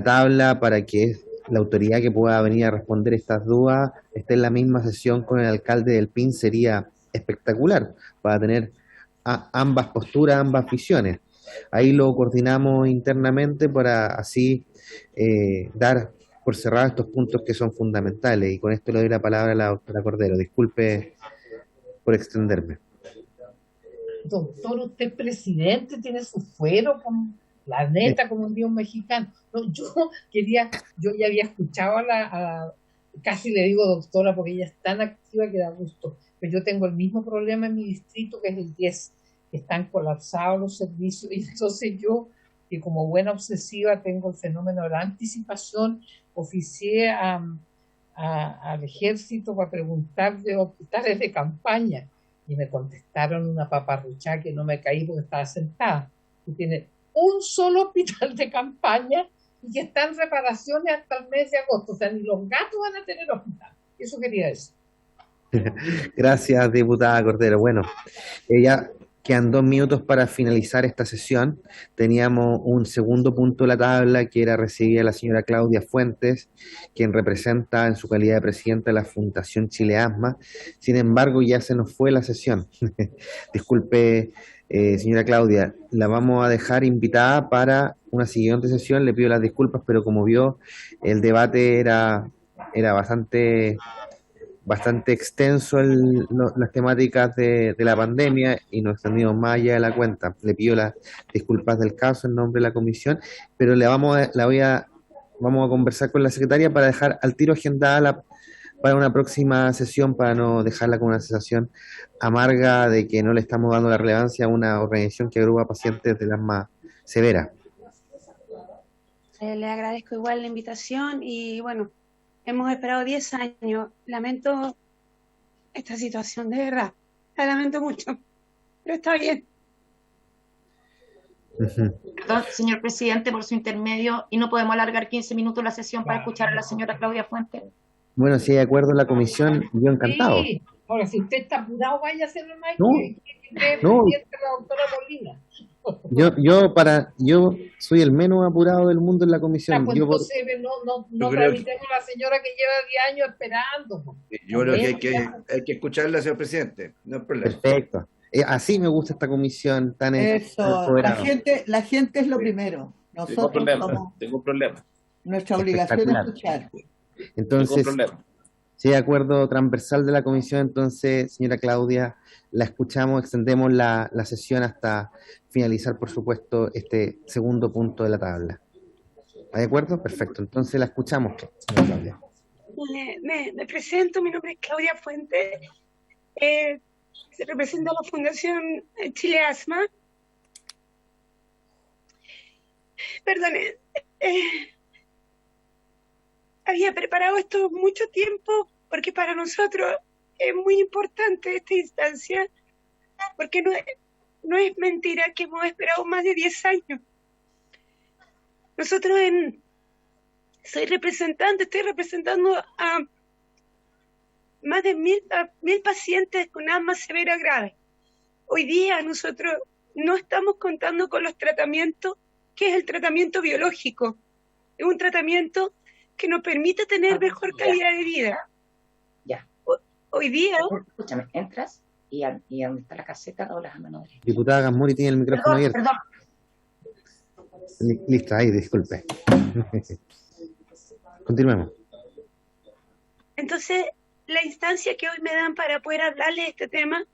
tabla para que la autoridad que pueda venir a responder estas dudas esté en la misma sesión con el alcalde del PIN, sería espectacular para tener ambas posturas, ambas visiones. Ahí lo coordinamos internamente para así dar por cerrar estos puntos que son fundamentales, y con esto le doy la palabra a la doctora Cordero. Disculpe por extenderme. Doctor, usted es presidente, tiene su fuero con la neta como un dios mexicano. No, yo ya había escuchado casi le digo doctora porque ella es tan activa que da gusto, pero yo tengo el mismo problema en mi distrito, que es el 10, que están colapsados los servicios, y entonces yo, que como buena obsesiva tengo el fenómeno de la anticipación, oficié al ejército para preguntar de hospitales de campaña, y me contestaron una paparruchada que no me caí porque estaba sentada, que tiene un solo hospital de campaña y que está en reparaciones hasta el mes de agosto. O sea, ni los gatos van a tener hospital. Eso quería decir. Gracias, diputada Cordero. Bueno, ya quedan 2 minutos para finalizar esta sesión. Teníamos un segundo punto de la tabla que era recibir a la señora Claudia Fuentes, quien representa en su calidad de presidenta de la Fundación Chile Asma. Sin embargo, ya se nos fue la sesión. Disculpe, señora Claudia, la vamos a dejar invitada para una siguiente sesión. Le pido las disculpas, pero como vio, el debate era bastante extenso las temáticas de la pandemia y nos extendimos más allá de la cuenta. Le pido las disculpas del caso en nombre de la comisión, pero vamos a conversar con la secretaria para dejar al tiro agendada para una próxima sesión, para no dejarla con una sensación amarga de que no le estamos dando la relevancia a una organización que agrupa pacientes de las más severas. Le agradezco igual la invitación y bueno, hemos esperado 10 años. Lamento esta situación, de verdad. La lamento mucho, pero está bien. Perdón, señor presidente, por su intermedio, ¿y no podemos alargar 15 minutos la sesión para escuchar a la señora Claudia Fuentes? Bueno, si hay acuerdo en la comisión, yo encantado. Sí, ahora si usted está apurado, vaya a hacerlo más. No, No. La doctora Molina. Yo soy el menos apurado del mundo en la comisión. Pues entonces no tramitemos a la señora que lleva 10 años esperando. Yo creo que hay que escucharla, señor presidente. No hay problema. Perfecto. Así me gusta esta comisión tan Eso, la gente es lo primero. Nosotros tengo un problema. Nuestra obligación es escuchar. Entonces, si hay acuerdo transversal de la comisión, entonces, señora Claudia, la escuchamos, extendemos la sesión hasta finalizar, por supuesto, este segundo punto de la tabla. ¿Hay acuerdo? Perfecto. Entonces la escuchamos, señora Claudia. Me presento, mi nombre es Claudia Fuentes. Represento a la Fundación Chile Asma. Perdone, había preparado esto mucho tiempo porque para nosotros es muy importante esta instancia, porque no es mentira que hemos esperado más de 10 años. Nosotros estoy representando a más de 1.000 pacientes con asma severa grave. Hoy día nosotros no estamos contando con los tratamientos, que es el tratamiento biológico. Es un tratamiento que nos permite tener mejor calidad de vida. Ya. Hoy día... Escúchame, entras y donde está la caseta doblas a mano derecha. Diputada Gasmuri tiene el micrófono abierto. Perdón. Listo, ahí, disculpe. Continuemos. Entonces, la instancia que hoy me dan para poder hablarles de este tema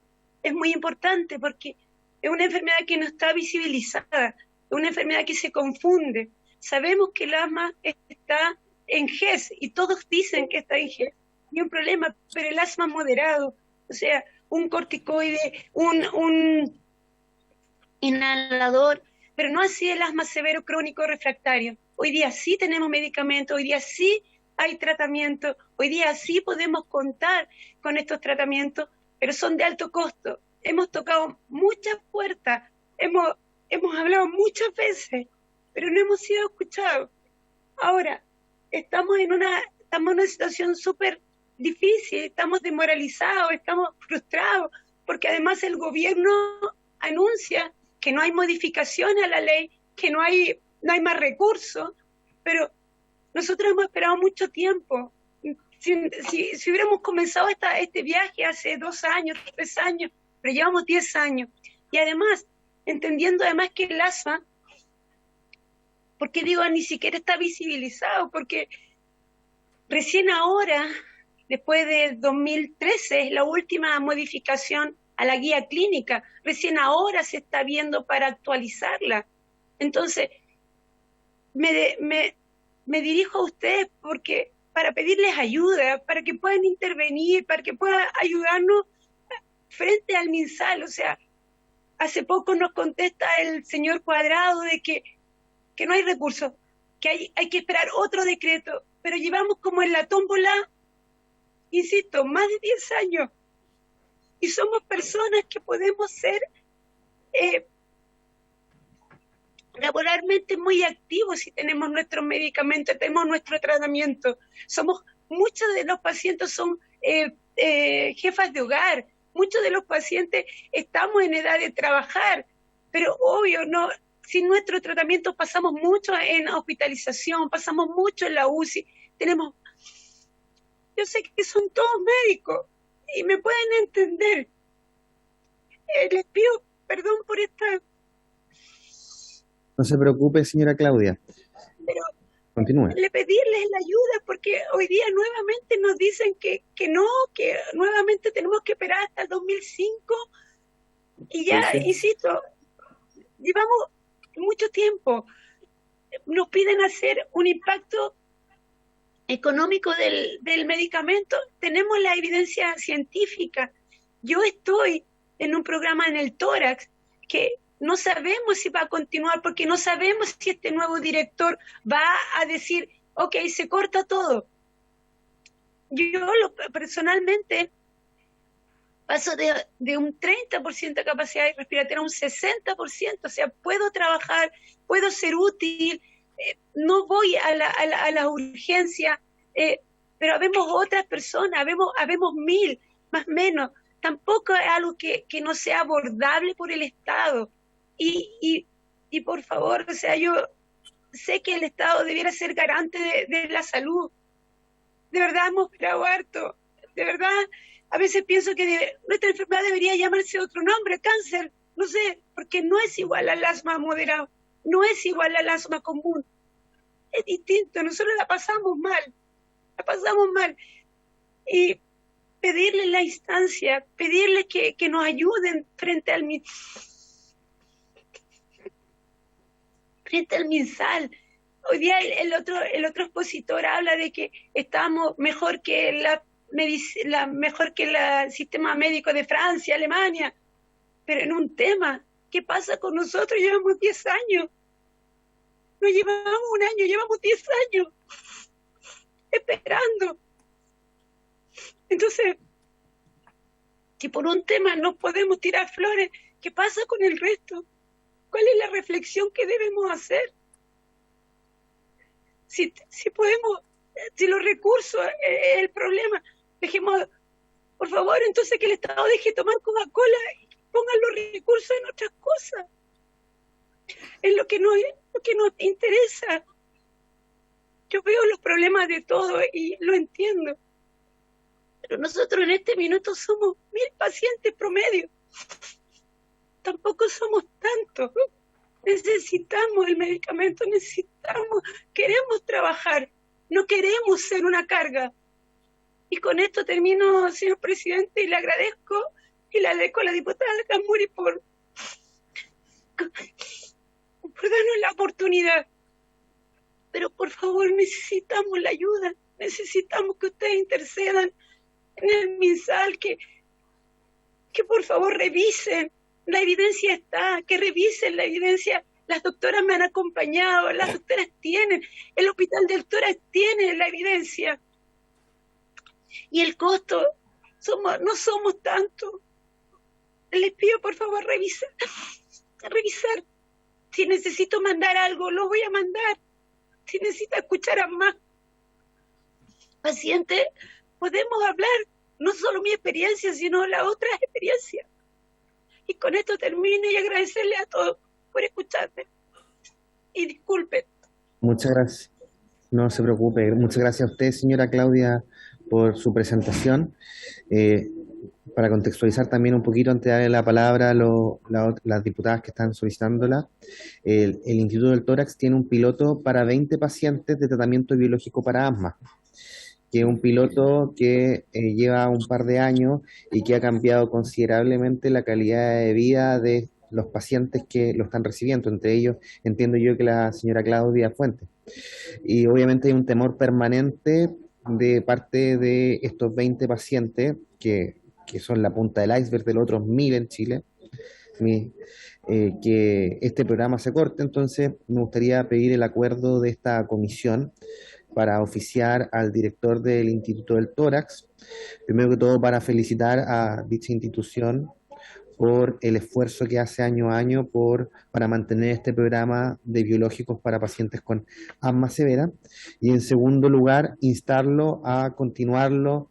es muy importante porque es una enfermedad que no está visibilizada, es una enfermedad que se confunde. Sabemos que el asma está en GES y todos dicen que está en GES, ni un problema, pero el asma moderado, o sea, un corticoide, un inhalador, pero no así el asma severo crónico refractario. Hoy día sí tenemos medicamentos, hoy día sí hay tratamiento, hoy día sí podemos contar con estos tratamientos, pero son de alto costo. Hemos tocado muchas puertas, hemos hablado muchas veces, pero no hemos sido escuchados. Ahora, estamos en una situación súper difícil, estamos desmoralizados, estamos frustrados, porque además el gobierno anuncia que no hay modificación a la ley, que no hay más recursos, pero nosotros hemos esperado mucho tiempo. Si hubiéramos comenzado este viaje hace 2 años, 3 años, pero llevamos 10 años. Y además, entendiendo además que el asma, porque digo, ni siquiera está visibilizado, porque recién ahora, después de 2013, es la última modificación a la guía clínica, recién ahora se está viendo para actualizarla. Entonces, me dirijo a ustedes porque para pedirles ayuda, para que puedan intervenir, para que puedan ayudarnos frente al MinSal. O sea, hace poco nos contesta el señor Cuadrado de que no hay recursos, que hay que esperar otro decreto, pero llevamos como en la tómbola, insisto, más de 10 años, y somos personas que podemos ser laboralmente muy activos si tenemos nuestros medicamentos, tenemos nuestro tratamiento, somos muchos de los pacientes son jefas de hogar, muchos de los pacientes estamos en edad de trabajar, pero obvio, no, sin nuestro tratamiento pasamos mucho en hospitalización, pasamos mucho en la UCI, yo sé que son todos médicos y me pueden entender. Les pido perdón por esta... No se preocupe, señora Claudia. Pero continúe. Le pedirles la ayuda porque hoy día nuevamente nos dicen que no, que nuevamente tenemos que esperar hasta el 2005 y ya, Sí. insisto, llevamos mucho tiempo. Nos piden hacer un impacto económico del medicamento. Tenemos la evidencia científica. Yo estoy en un programa en el tórax que no sabemos si va a continuar porque no sabemos si este nuevo director va a decir, ok, se corta todo. Personalmente paso de un 30% de capacidad respiratoria a un 60%, o sea, puedo trabajar, puedo ser útil, no voy a la urgencia, pero habemos otras personas, habemos 1000, más o menos. Tampoco es algo que no sea abordable por el Estado. Y por favor, o sea, yo sé que el Estado debiera ser garante de la salud. De verdad hemos esperado harto. De verdad, a veces pienso que nuestra enfermedad debería llamarse otro nombre, cáncer, no sé, porque no es igual al asma moderado, no es igual al asma común. Es distinto, nosotros la pasamos mal. Y pedirles la instancia, pedirles que nos ayuden frente al MinSal. Hoy día el otro expositor habla de que estamos mejor que mejor que el sistema médico de Francia, Alemania, pero en un tema, ¿qué pasa con nosotros? Llevamos 10 años, no llevamos un año, llevamos 10 años esperando. Entonces, si por un tema no podemos tirar flores, ¿qué pasa con el resto? ¿Cuál es la reflexión que debemos hacer? Si podemos, si los recursos es el problema, dejemos, por favor, entonces que el Estado deje tomar Coca-Cola y pongan los recursos en otras cosas. Es lo que nos interesa. Yo veo los problemas de todo y lo entiendo. Pero nosotros en este minuto somos 1000 pacientes promedio. Tampoco somos tantos. Necesitamos el medicamento, queremos trabajar, no queremos ser una carga. Y con esto termino, señor presidente, y le agradezco a la diputada Camuri por darnos la oportunidad. Pero por favor necesitamos la ayuda, necesitamos que ustedes intercedan en el MinSal, que por favor revisen. La evidencia está, que revisen la evidencia. Las doctoras me han acompañado, las doctoras tienen, el hospital de doctoras tiene la evidencia. Y el costo, no somos tanto. Les pido por favor revisar. Si necesito mandar algo, lo voy a mandar. Si necesito escuchar a más pacientes, podemos hablar, no solo mi experiencia, sino la otra experiencia. Y con esto termino y agradecerle a todos por escucharme. Y disculpen. Muchas gracias. No se preocupe. Muchas gracias a usted, señora Claudia, por su presentación. Para contextualizar también un poquito, antes de darle la palabra a las diputadas que están solicitándola, el Instituto del Tórax tiene un piloto para 20 pacientes de tratamiento biológico para asma, que es un piloto que lleva un par de años y que ha cambiado considerablemente la calidad de vida de los pacientes que lo están recibiendo, entre ellos entiendo yo que la señora Claudia Fuentes. Y obviamente hay un temor permanente de parte de estos 20 pacientes que son la punta del iceberg de los otros 1000 en Chile, que este programa se corte. Entonces me gustaría pedir el acuerdo de esta comisión para oficiar al director del Instituto del Tórax, primero que todo para felicitar a dicha institución por el esfuerzo que hace año a año para mantener este programa de biológicos para pacientes con asma severa. Y en segundo lugar, instarlo a continuarlo,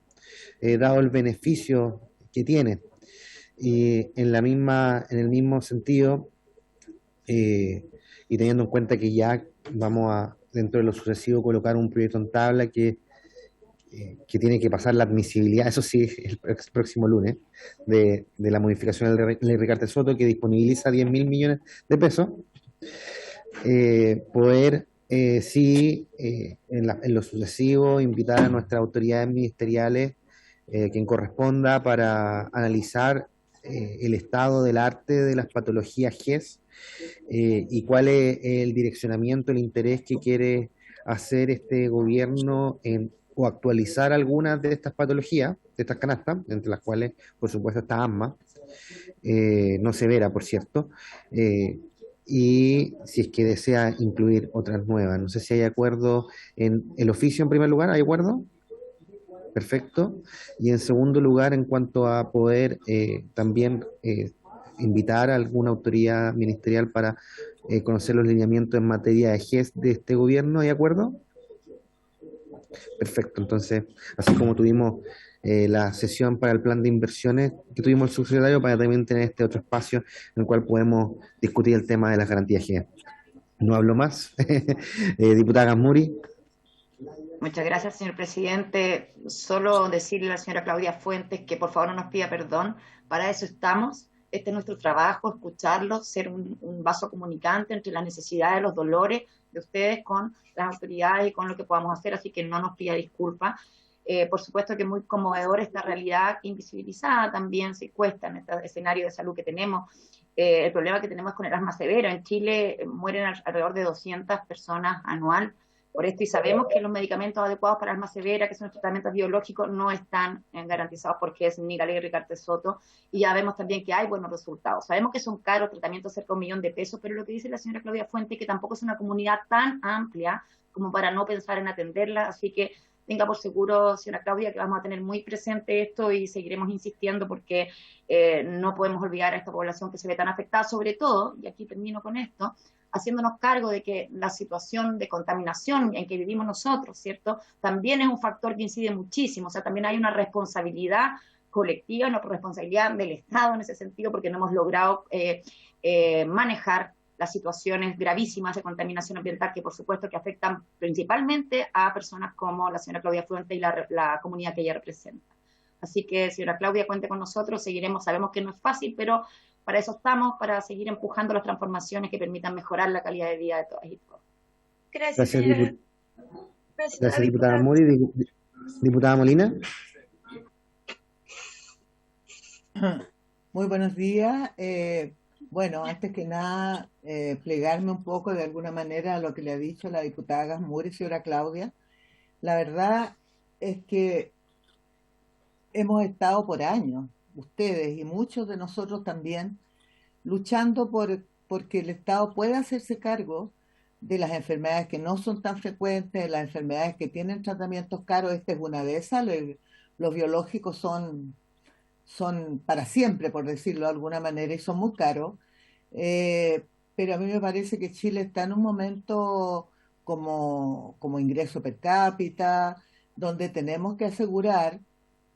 dado el beneficio que tiene. Y en el mismo sentido, y teniendo en cuenta que ya vamos a, dentro de lo sucesivo, colocar un proyecto en tabla que tiene que pasar la admisibilidad, eso sí, el próximo lunes, de la modificación de la ley Ricardo Soto, que disponibiliza 10.000 millones de pesos, poder, en lo sucesivo, invitar a nuestras autoridades ministeriales, quien corresponda, para analizar el estado del arte de las patologías GES, y cuál es el direccionamiento, el interés que quiere hacer este gobierno o actualizar algunas de estas patologías, de estas canastas, entre las cuales, por supuesto, está asma, no severa, por cierto, y si es que desea incluir otras nuevas. No sé si hay acuerdo en el oficio, en primer lugar. ¿Hay acuerdo? Perfecto. Y en segundo lugar, en cuanto a poder también invitar a alguna autoridad ministerial para conocer los lineamientos en materia de GES de este gobierno, ¿hay acuerdo? Perfecto. Entonces, así como tuvimos la sesión para el plan de inversiones que tuvimos el subsecretario, para también tener este otro espacio en el cual podemos discutir el tema de las garantías GES. No hablo más. Diputada Gasmuri. Muchas gracias, señor presidente. Solo decirle a la señora Claudia Fuentes que por favor no nos pida perdón. Para eso estamos. Este es nuestro trabajo, escucharlos, ser un vaso comunicante entre las necesidades, los dolores de ustedes con las autoridades y con lo que podamos hacer, así que no nos pida disculpas. Por supuesto que es muy conmovedor esta realidad invisibilizada también, se cuesta en este escenario de salud que tenemos. El problema que tenemos con el asma severo. En Chile mueren alrededor de 200 personas anual por esto, y sabemos que los medicamentos adecuados para asma severa, que son los tratamientos biológicos, no están garantizados porque es ni la ley Ricardo Soto, y ya vemos también que hay buenos resultados. Sabemos que son caros, tratamientos cerca de $1 millón de pesos, pero lo que dice la señora Claudia Fuente, que tampoco es una comunidad tan amplia como para no pensar en atenderla, así que tenga por seguro, señora Claudia, que vamos a tener muy presente esto y seguiremos insistiendo porque no podemos olvidar a esta población que se ve tan afectada, sobre todo, y aquí termino con esto, haciéndonos cargo de que la situación de contaminación en que vivimos nosotros, ¿cierto?, también es un factor que incide muchísimo. O sea, también hay una responsabilidad colectiva, una responsabilidad del Estado en ese sentido, porque no hemos logrado manejar las situaciones gravísimas de contaminación ambiental que por supuesto que afectan principalmente a personas como la señora Claudia Fuente y la comunidad que ella representa. Así que, señora Claudia, cuente con nosotros, seguiremos, sabemos que no es fácil, pero para eso estamos, para seguir empujando las transformaciones que permitan mejorar la calidad de vida de todas y todos. Gracias, señora. Gracias, diputada Mori. Diputada Molina. Muy buenos días. Bueno, antes que nada, plegarme un poco de alguna manera a lo que le ha dicho la diputada Gasmuri, señora Claudia. La verdad es que hemos estado por años, ustedes y muchos de nosotros también, luchando porque el Estado pueda hacerse cargo de las enfermedades que no son tan frecuentes, de las enfermedades que tienen tratamientos caros. Esta es una de esas. Los biológicos son para siempre, por decirlo de alguna manera, y son muy caros. Pero a mí me parece que Chile está en un momento como ingreso per cápita, donde tenemos que asegurar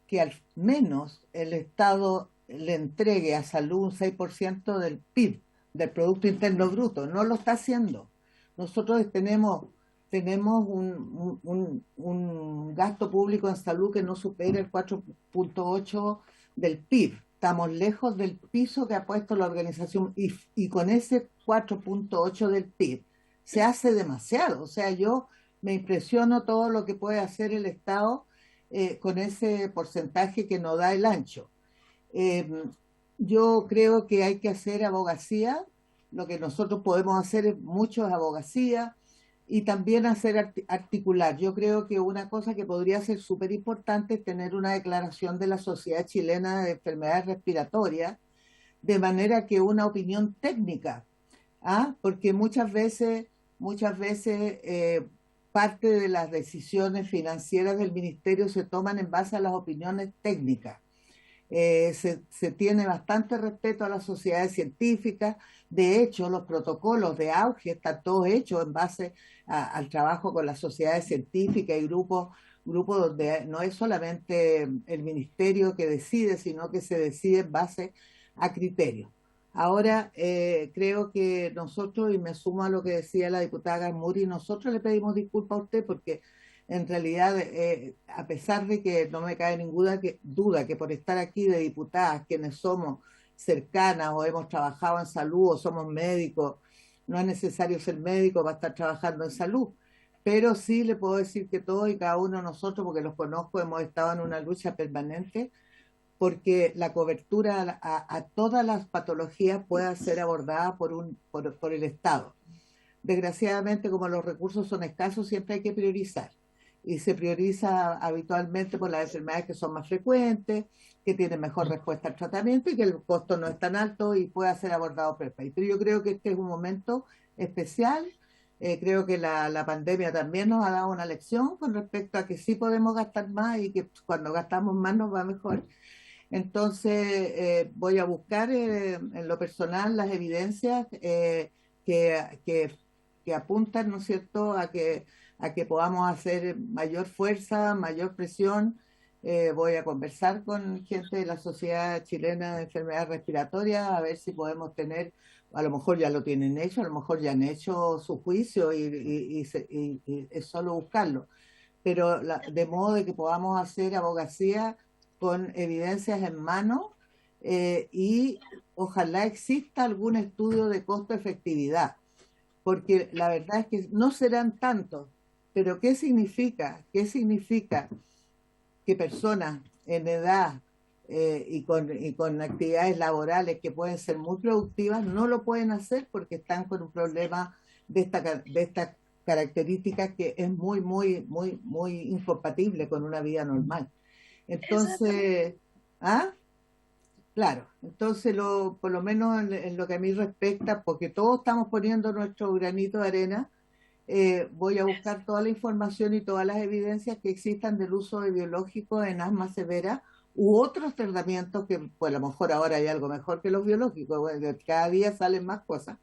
que al menos el Estado le entregue a salud un 6% del PIB, del Producto Interno Bruto. No lo está haciendo. Nosotros tenemos un gasto público en salud que no supera el 4.8% del PIB. Estamos lejos del piso que ha puesto la organización, y con ese 4.8% del PIB se hace demasiado. O sea, yo me impresiono todo lo que puede hacer el Estado con ese porcentaje que nos da el ancho. Yo creo que hay que hacer abogacía. Lo que nosotros podemos hacer es mucho abogacía y también hacer articular. Yo creo que una cosa que podría ser súper importante es tener una declaración de la Sociedad Chilena de Enfermedades Respiratorias, de manera que una opinión técnica, porque muchas veces parte de las decisiones financieras del ministerio se toman en base a las opiniones técnicas. se tiene bastante respeto a las sociedades científicas. De hecho, los protocolos de auge están todos hechos en base al trabajo con las sociedades científicas y grupos donde no es solamente el ministerio que decide, sino que se decide en base a criterios. Ahora, creo que nosotros, y me sumo a lo que decía la diputada Garmuri, nosotros le pedimos disculpas a usted porque en realidad, a pesar de que no me cabe ninguna duda que por estar aquí de diputadas, quienes somos cercanas o hemos trabajado en salud o somos médicos, no es necesario ser médico para estar trabajando en salud, pero sí le puedo decir que todos y cada uno de nosotros, porque los conozco, hemos estado en una lucha permanente porque la cobertura a todas las patologías pueda ser abordada por el Estado. Desgraciadamente, como los recursos son escasos, siempre hay que priorizar. Y se prioriza habitualmente por las enfermedades que son más frecuentes, que tienen mejor respuesta al tratamiento y que el costo no es tan alto y pueda ser abordado por el país. Pero yo creo que este es un momento especial. Creo que la pandemia también nos ha dado una lección con respecto a que sí podemos gastar más y que cuando gastamos más nos va mejor. Entonces, voy a buscar en lo personal las evidencias que apuntan, ¿no es cierto?, a que podamos hacer mayor fuerza, mayor presión. Voy a conversar con gente de la Sociedad Chilena de Enfermedades Respiratorias a ver si podemos tener, a lo mejor ya lo tienen hecho, a lo mejor ya han hecho su juicio y es solo buscarlo. Pero de modo de que podamos hacer abogacía con evidencias en mano y ojalá exista algún estudio de costo-efectividad, porque la verdad es que no serán tantos, pero ¿qué significa? ¿Qué significa que personas en edad y con actividades laborales que pueden ser muy productivas no lo pueden hacer porque están con un problema de estas características que es muy, muy, muy, muy incompatible con una vida normal? Entonces, claro, entonces por lo menos en lo que a mí respecta, porque todos estamos poniendo nuestro granito de arena, voy a buscar toda la información y todas las evidencias que existan del uso de biológicos en asma severa u otros tratamientos que, pues a lo mejor ahora hay algo mejor que los biológicos, bueno, cada día salen más cosas,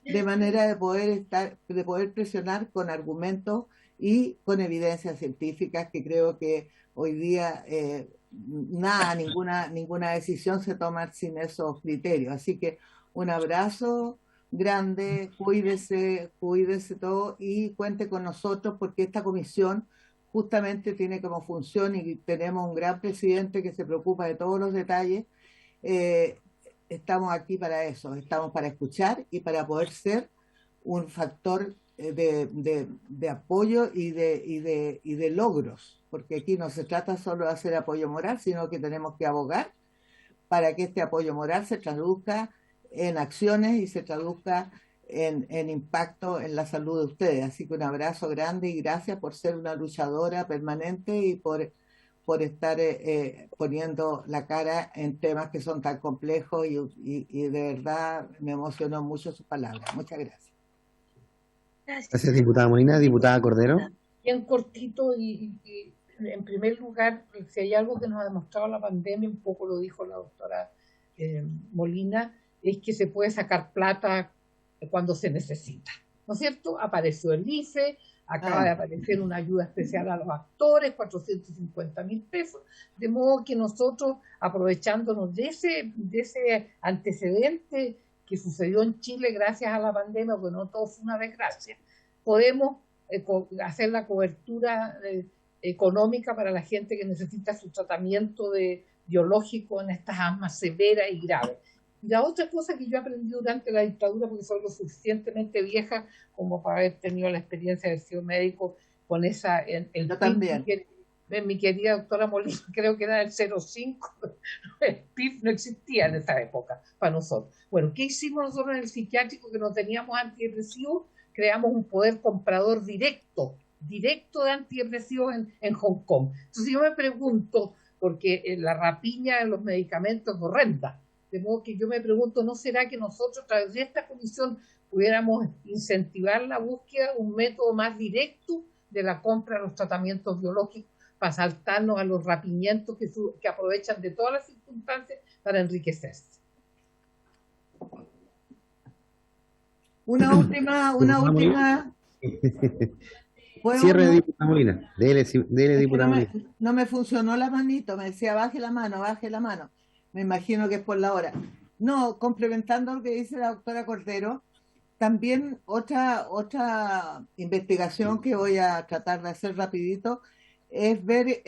de manera de poder presionar con argumentos y con evidencias científicas, que creo que hoy día ninguna decisión se toma sin esos criterios. Así que un abrazo grande, cuídese todo y cuente con nosotros porque esta comisión justamente tiene como función, y tenemos un gran presidente que se preocupa de todos los detalles. Estamos aquí para eso, estamos para escuchar y para poder ser un factor de apoyo y de logros, porque aquí no se trata solo de hacer apoyo moral, sino que tenemos que abogar para que este apoyo moral se traduzca en acciones y se traduzca en impacto en la salud de ustedes. Así que un abrazo grande y gracias por ser una luchadora permanente y por estar poniendo la cara en temas que son tan complejos y de verdad me emocionó mucho sus palabras. Muchas gracias. Gracias, diputada Molina. Diputada Cordero. Bien cortito y en primer lugar, si hay algo que nos ha demostrado la pandemia, un poco lo dijo la doctora Molina, es que se puede sacar plata cuando se necesita, ¿no es cierto? Apareció el IFE, acaba de aparecer una ayuda especial a los actores, 450.000 pesos, de modo que nosotros, aprovechándonos de ese antecedente que sucedió en Chile gracias a la pandemia, porque no todo fue una desgracia, podemos hacer la cobertura económica para la gente que necesita su tratamiento biológico en estas asmas severas y graves. Y la otra cosa que yo aprendí durante la dictadura, porque soy lo suficientemente vieja como para haber tenido la experiencia de haber sido médico con esa... Yo también. Mi querida doctora Molina, creo que era el 05, el PIB no existía en esa época para nosotros. Bueno, ¿qué hicimos nosotros en el psiquiátrico que no teníamos antidepresivos? Creamos un poder comprador directo de antidepresivos en Hong Kong. Entonces yo me pregunto, porque la rapiña de los medicamentos es horrenda, de modo que yo me pregunto, ¿no será que nosotros a través de esta comisión pudiéramos incentivar la búsqueda de un método más directo de la compra de los tratamientos biológicos para saltarnos a los rapimientos que aprovechan de todas las circunstancias para enriquecerse. Una última. Cierre, diputada Molina. Dele, diputada Molina. No me funcionó la manito, me decía baje la mano. Me imagino que es por la hora. No, complementando lo que dice la doctora Cordero, también otra investigación que voy a tratar de hacer rapidito es ver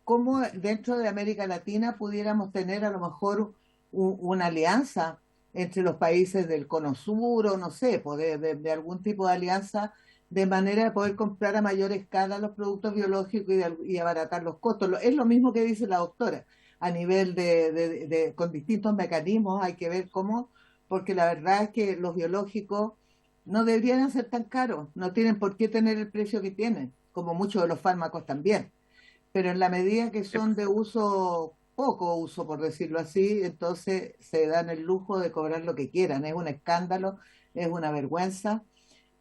cómo dentro de América Latina pudiéramos tener a lo mejor una alianza entre los países del Cono Sur o no sé, de algún tipo de alianza, de manera de poder comprar a mayor escala los productos biológicos y abaratar los costos. Es lo mismo que dice la doctora, a nivel con distintos mecanismos hay que ver cómo, porque la verdad es que los biológicos no deberían ser tan caros, no tienen por qué tener el precio que tienen, como muchos de los fármacos también, pero en la medida que son de poco uso, por decirlo así, entonces se dan el lujo de cobrar lo que quieran. Es un escándalo, es una vergüenza,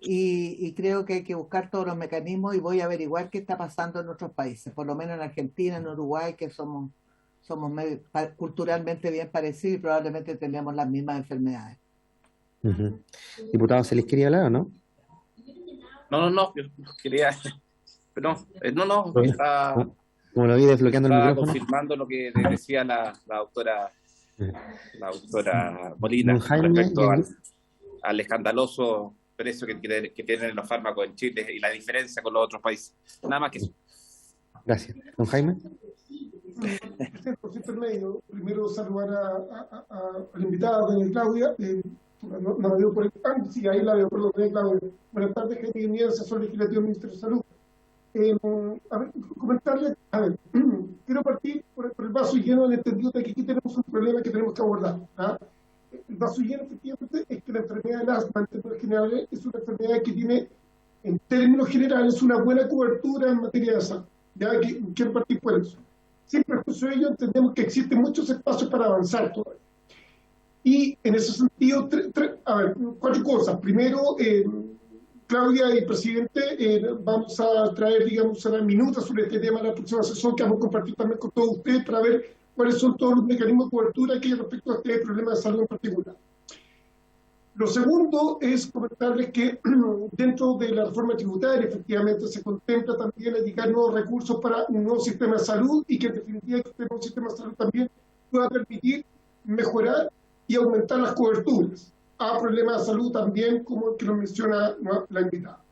y creo que hay que buscar todos los mecanismos y voy a averiguar qué está pasando en otros países, por lo menos en Argentina, en Uruguay, que somos culturalmente bien parecidos y probablemente tenemos las mismas enfermedades. Diputado, ¿se les quería hablar o no? No, yo quería... No, está... Como lo vi desbloqueando el micrófono. Confirmando lo que decía la doctora Molina respecto al escandaloso precio que tienen los fármacos en Chile y la diferencia con los otros países. Nada más que eso. Gracias. Don Jaime. Por intermedio, primero saludar a la invitada, doña Claudia. No la veo por el... sí, ahí la veo, perdón, doña Claudia. Buenas tardes, Jaime Guinea, asesor legislativo del Ministerio de Salud. Comentarles, quiero partir por el vaso lleno en el entendido de que aquí tenemos un problema que tenemos que abordar. El vaso lleno, efectivamente, es que la enfermedad del asma, en términos generales, es una enfermedad que tiene, en términos generales, una buena cobertura en materia de salud. Ya que quiero partir por eso. Sin perjuicio de ello, entendemos que existen muchos espacios para avanzar todavía. Y en ese sentido, cuatro cosas. Primero, Claudia y presidente, vamos a traer, digamos, a las minutas sobre este tema en la próxima sesión que vamos a compartir también con todos ustedes para ver cuáles son todos los mecanismos de cobertura que hay respecto a este problema de salud en particular. Lo segundo es comentarles que dentro de la reforma tributaria efectivamente se contempla también dedicar nuevos recursos para un nuevo sistema de salud y que en definitiva este nuevo sistema de salud también pueda permitir mejorar y aumentar las coberturas a problemas de salud también, como el que lo menciona la invitada.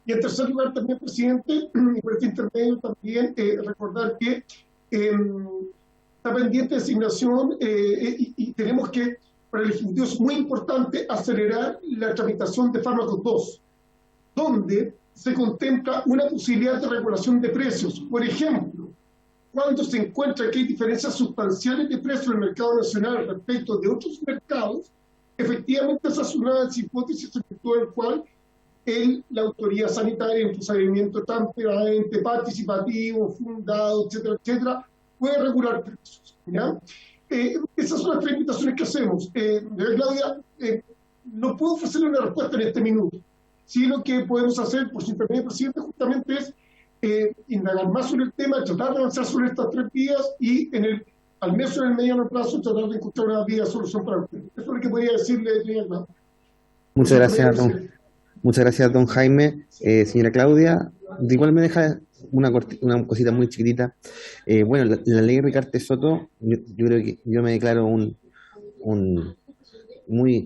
Y en tercer lugar también, presidente, y por este intermedio también recordar que está pendiente de asignación y tenemos que, para el Ejecutivo es muy importante acelerar la tramitación de fármacos 2, donde se contempla una posibilidad de regulación de precios. Por ejemplo, cuando se encuentra que hay diferencias sustanciales de precios en el mercado nacional respecto de otros mercados, efectivamente esa es una hipótesis respecto del cual la autoridad sanitaria en procedimiento transparente, participativo, fundado, etcétera, etcétera, puede regular precios. ¿Ya? Esas son las tres invitaciones que hacemos. Claudia, no puedo ofrecerle una respuesta en este minuto. Sí, lo que podemos hacer, por su intermedio, presidente, justamente es indagar más sobre el tema, tratar de avanzar sobre estas tres vías y al menos en el mediano plazo tratar de encontrar una vía de solución para usted. Eso es lo que podría decirle, Claudia. Muchas gracias, don Jaime. Señora Claudia, igual me deja una cosita muy chiquitita. Bueno, la ley Ricardo Soto, yo creo que yo me declaro muy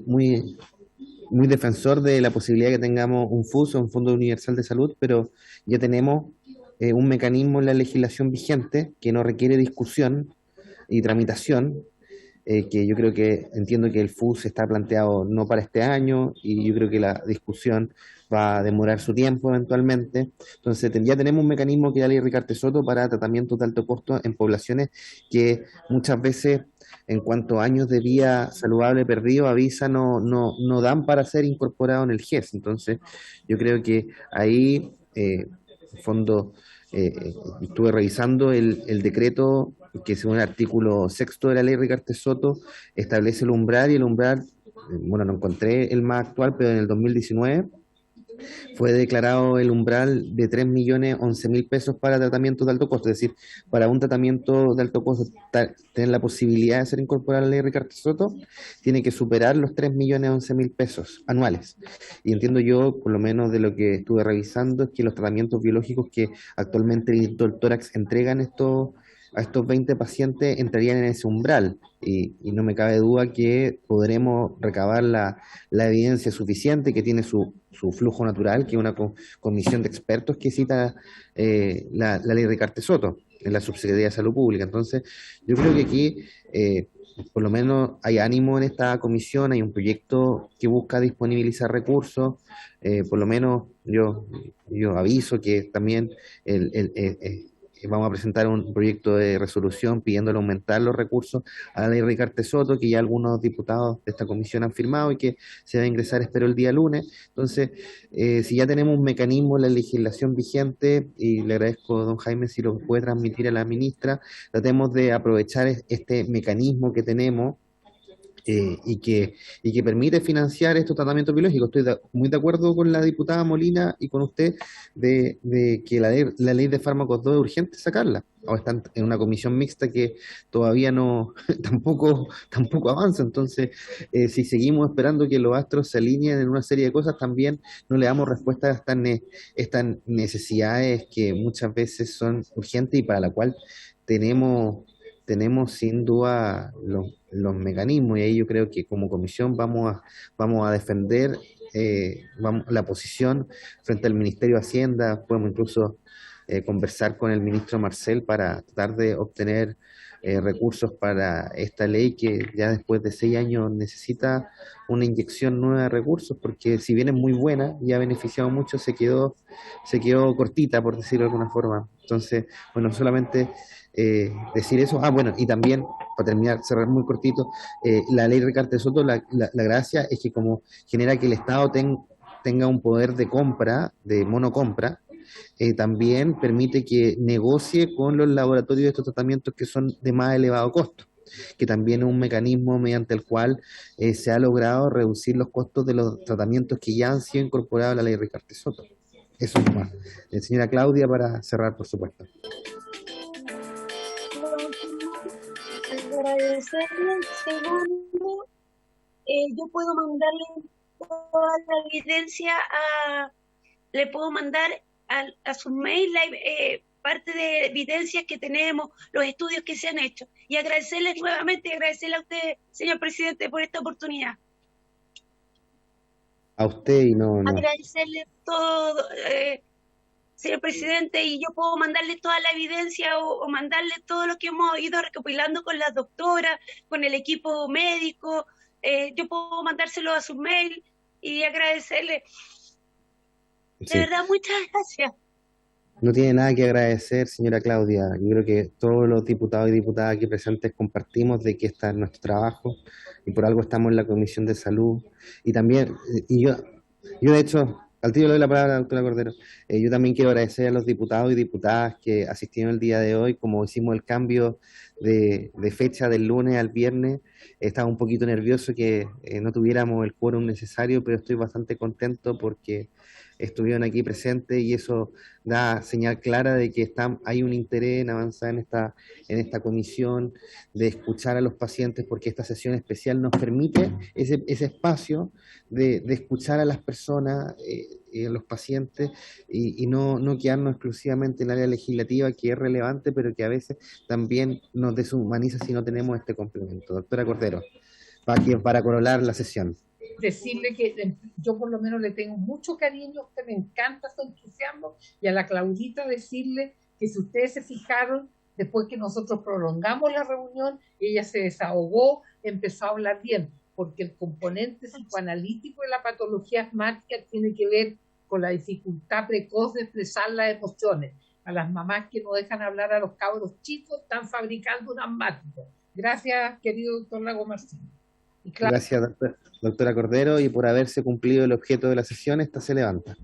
defensor de la posibilidad de que tengamos un FUS, un Fondo Universal de Salud, pero ya tenemos un mecanismo en la legislación vigente que no requiere discusión y tramitación, que yo creo entiendo que el FUS está planteado no para este año y yo creo que la discusión va a demorar su tiempo eventualmente. Entonces ya tenemos un mecanismo que es la ley Ricardo Soto para tratamientos de alto costo en poblaciones que muchas veces en cuanto a años de vida saludable perdido avisa no dan para ser incorporado en el GES. Entonces yo creo que ahí en fondo estuve revisando el decreto que según el artículo 6 de la ley Ricardo Soto establece el umbral, y el umbral, bueno, no encontré el más actual, pero en el 2019 fue declarado el umbral de 3.011.000 pesos para tratamientos de alto costo, es decir, para un tratamiento de alto costo tener la posibilidad de ser incorporado a la ley Ricardo Soto, tiene que superar los 3.011.000 pesos anuales. Y entiendo yo, por lo menos de lo que estuve revisando, es que los tratamientos biológicos que actualmente el Instituto del Tórax entregan a estos 20 pacientes entrarían en ese umbral y no me cabe duda que podremos recabar la evidencia suficiente que tiene su flujo natural, que es una comisión de expertos que cita la ley Ricardo Soto en la Subsecretaría de Salud Pública. Entonces, yo creo que aquí por lo menos hay ánimo en esta comisión, hay un proyecto que busca disponibilizar recursos, por lo menos yo aviso que también vamos a presentar un proyecto de resolución pidiéndole aumentar los recursos a la ley Ricardo Soto, que ya algunos diputados de esta comisión han firmado y que se va a ingresar, espero, el día lunes. Entonces, si ya tenemos un mecanismo en la legislación vigente, y le agradezco, don Jaime, si lo puede transmitir a la ministra, tratemos de aprovechar este mecanismo que tenemos y que permite financiar estos tratamientos biológicos. Estoy muy de acuerdo con la diputada Molina y con usted de que la ley de fármacos 2 es urgente sacarla. Ahora están en una comisión mixta que todavía no tampoco avanza. Entonces, si seguimos esperando que los astros se alineen en una serie de cosas, también no le damos respuesta a estas necesidades que muchas veces son urgentes y para la cual tenemos sin duda los mecanismos, y ahí yo creo que como comisión vamos a defender la posición frente al Ministerio de Hacienda. Podemos incluso conversar con el ministro Marcel para tratar de obtener recursos para esta ley que ya después de 6 años necesita una inyección nueva de recursos, porque si bien es muy buena y ha beneficiado mucho, se quedó cortita, por decirlo de alguna forma. Entonces, bueno, solamente decir eso. Bueno, y también, para terminar, cerrar muy cortito, la ley Ricardo Soto, la gracia es que como genera que el Estado tenga un poder de compra, de monocompra, también permite que negocie con los laboratorios de estos tratamientos que son de más elevado costo, que también es un mecanismo mediante el cual se ha logrado reducir los costos de los tratamientos que ya han sido incorporados a la ley Ricardo Soto. Eso es más. Señora Claudia, para cerrar, por supuesto. Agradecerle, segundo, yo puedo mandarle toda la evidencia le puedo mandar a su mail parte de evidencias que tenemos, los estudios que se han hecho, y agradecerles nuevamente, agradecerle a usted, señor presidente, por esta oportunidad. A usted y no. Agradecerle todo, señor presidente, y yo puedo mandarle toda la evidencia o mandarle todo lo que hemos ido recopilando con las doctoras, con el equipo médico. Yo puedo mandárselo a su mail y agradecerle. De verdad, muchas gracias. No tiene nada que agradecer, señora Claudia. Yo creo que todos los diputados y diputadas aquí presentes compartimos de que este es nuestro trabajo y por algo estamos en la Comisión de Salud. Y también, yo de hecho, al tiro le doy la palabra a la doctora Cordero, yo también quiero agradecer a los diputados y diputadas que asistieron el día de hoy. Como hicimos el cambio de fecha del lunes al viernes, estaba un poquito nervioso que no tuviéramos el quórum necesario, pero estoy bastante contento porque estuvieron aquí presentes y eso da señal clara de que hay un interés en avanzar en esta comisión, de escuchar a los pacientes, porque esta sesión especial nos permite ese espacio de escuchar a las personas, a los pacientes, y no quedarnos exclusivamente en el área legislativa, que es relevante, pero que a veces también nos deshumaniza si no tenemos este complemento. Doctora Cordero, para coronar la sesión. Decirle que yo por lo menos le tengo mucho cariño, a usted me encanta su entusiasmo, y a la Claudita decirle que si ustedes se fijaron, después que nosotros prolongamos la reunión, ella se desahogó, empezó a hablar bien, porque el componente psicoanalítico de la patología asmática tiene que ver con la dificultad precoz de expresar las emociones. A las mamás que no dejan hablar a los cabros chicos, están fabricando un asmático. Gracias, querido doctor Lago Marcino. Gracias, doctora Cordero, y por haberse cumplido el objeto de la sesión, esta se levanta.